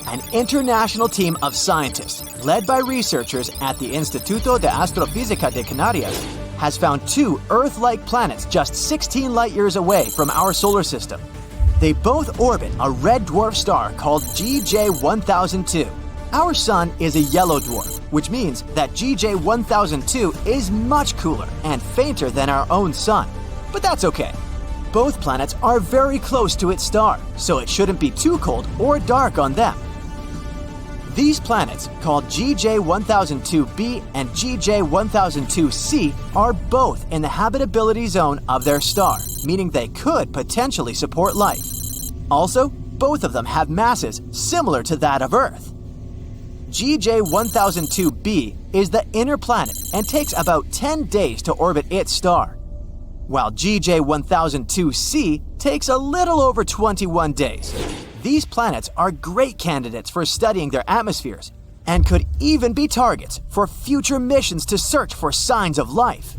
An international team of scientists, led by researchers at the Instituto de Astrofísica de Canarias, has found two Earth-like planets just 16 light-years away from our solar system. They both orbit a red dwarf star called GJ-1002. Our Sun is a yellow dwarf, which means that GJ-1002 is much cooler and fainter than our own Sun. But that's okay. Both planets are very close to its star, so it shouldn't be too cold or dark on them. These planets, called GJ-1002b and GJ-1002c, are both in the habitability zone of their star, meaning they could potentially support life. Also, both of them have masses similar to that of Earth. GJ-1002b is the inner planet and takes about 10 days to orbit its star, while GJ-1002c takes a little over 21 days. These planets are great candidates for studying their atmospheres and could even be targets for future missions to search for signs of life.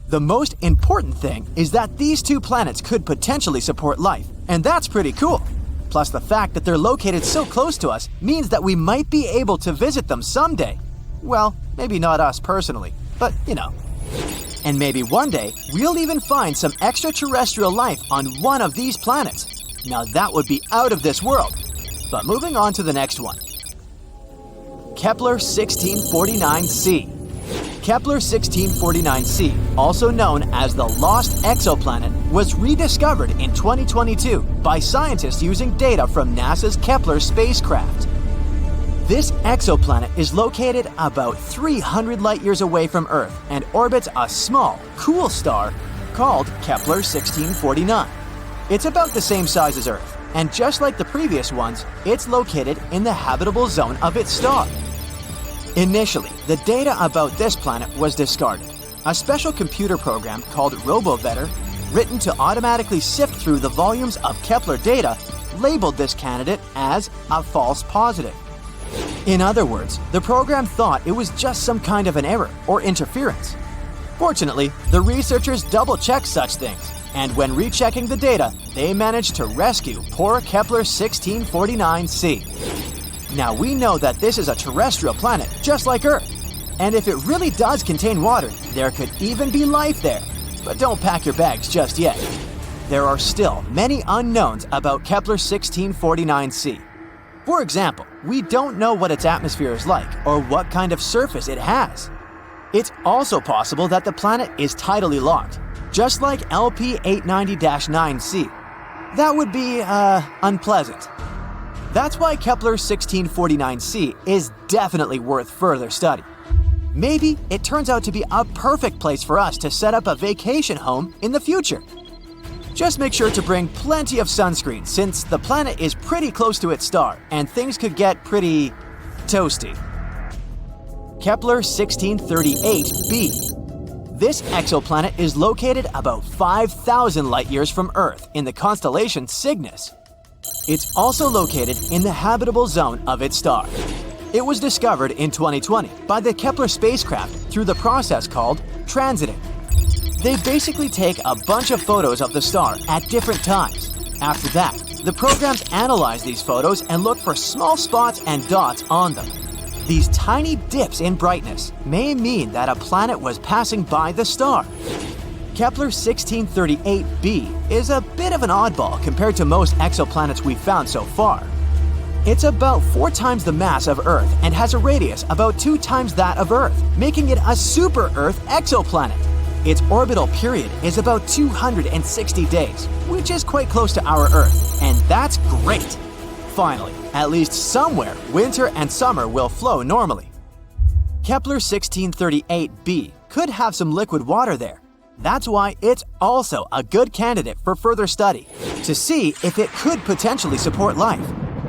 The most important thing is that these two planets could potentially support life, and that's pretty cool. Plus, the fact that they're located so close to us means that we might be able to visit them someday. Well, maybe not us personally, but you know. And maybe one day, we'll even find some extraterrestrial life on one of these planets. Now that would be out of this world. But moving on to the next one. Kepler 1649c. Kepler 1649c, also known as the Lost Exoplanet, was rediscovered in 2022 by scientists using data from NASA's Kepler spacecraft. This exoplanet is located about 300 light-years away from Earth and orbits a small, cool star called Kepler 1649. It's about the same size as Earth, and just like the previous ones, it's located in the habitable zone of its star. Initially, the data about this planet was discarded. A special computer program called RoboVetter, written to automatically sift through the volumes of Kepler data, labeled this candidate as a false positive. In other words, the program thought it was just some kind of an error or interference. Fortunately, the researchers double-checked such things, and when rechecking the data, they managed to rescue poor Kepler 1649c. Now we know that this is a terrestrial planet just like Earth, and if it really does contain water, there could even be life there. But don't pack your bags just yet. There are still many unknowns about Kepler 1649c. For example, we don't know what its atmosphere is like or what kind of surface it has. It's also possible that the planet is tidally locked, just like LP 890-9c. That would be, unpleasant. That's why Kepler 1649c is definitely worth further study. Maybe it turns out to be a perfect place for us to set up a vacation home in the future. Just make sure to bring plenty of sunscreen since the planet is pretty close to its star and things could get pretty toasty. Kepler 1638b. This exoplanet is located about 5,000 light-years from Earth in the constellation Cygnus. It's also located in the habitable zone of its star. It was discovered in 2020 by the Kepler spacecraft through the process called transiting. They basically take a bunch of photos of the star at different times. After that, the programs analyze these photos and look for small spots and dots on them. These tiny dips in brightness may mean that a planet was passing by the star. Kepler 1638b is a bit of an oddball compared to most exoplanets we've found so far. It's about 4 times the mass of Earth and has a radius about 2 times that of Earth, making it a super-Earth exoplanet. Its orbital period is about 260 days, which is quite close to our Earth, and that's great. Finally, at least somewhere, winter and summer will flow normally. Kepler 1638b could have some liquid water there. That's why it's also a good candidate for further study, to see if it could potentially support life.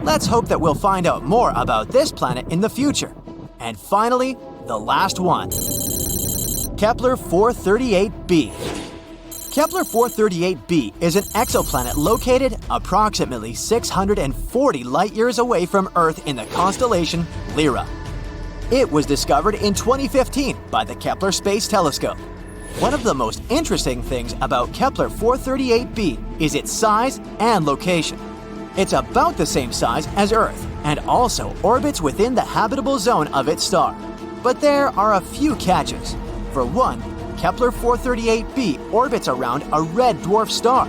Let's hope that we'll find out more about this planet in the future. And finally, the last one. Kepler 438b. Kepler 438b is an exoplanet located approximately 640 light-years away from Earth in the constellation Lyra. It was discovered in 2015 by the Kepler Space Telescope. One of the most interesting things about Kepler 438b is its size and location. It's about the same size as Earth and also orbits within the habitable zone of its star. But there are a few catches. For one, Kepler 438b orbits around a red dwarf star,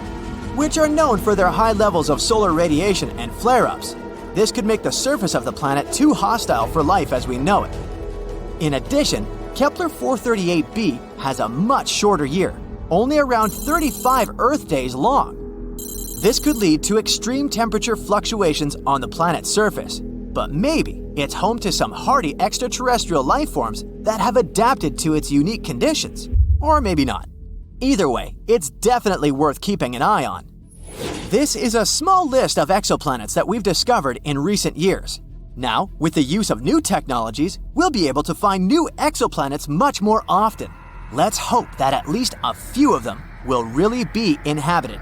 which are known for their high levels of solar radiation and flare-ups. This could make the surface of the planet too hostile for life as we know it. In addition, Kepler 438b has a much shorter year, only around 35 Earth days long. This could lead to extreme temperature fluctuations on the planet's surface, but maybe it's home to some hardy extraterrestrial life forms that have adapted to its unique conditions. Or maybe not. Either way, it's definitely worth keeping an eye on. This is a small list of exoplanets that we've discovered in recent years. Now, with the use of new technologies, we'll be able to find new exoplanets much more often. Let's hope that at least a few of them will really be inhabited.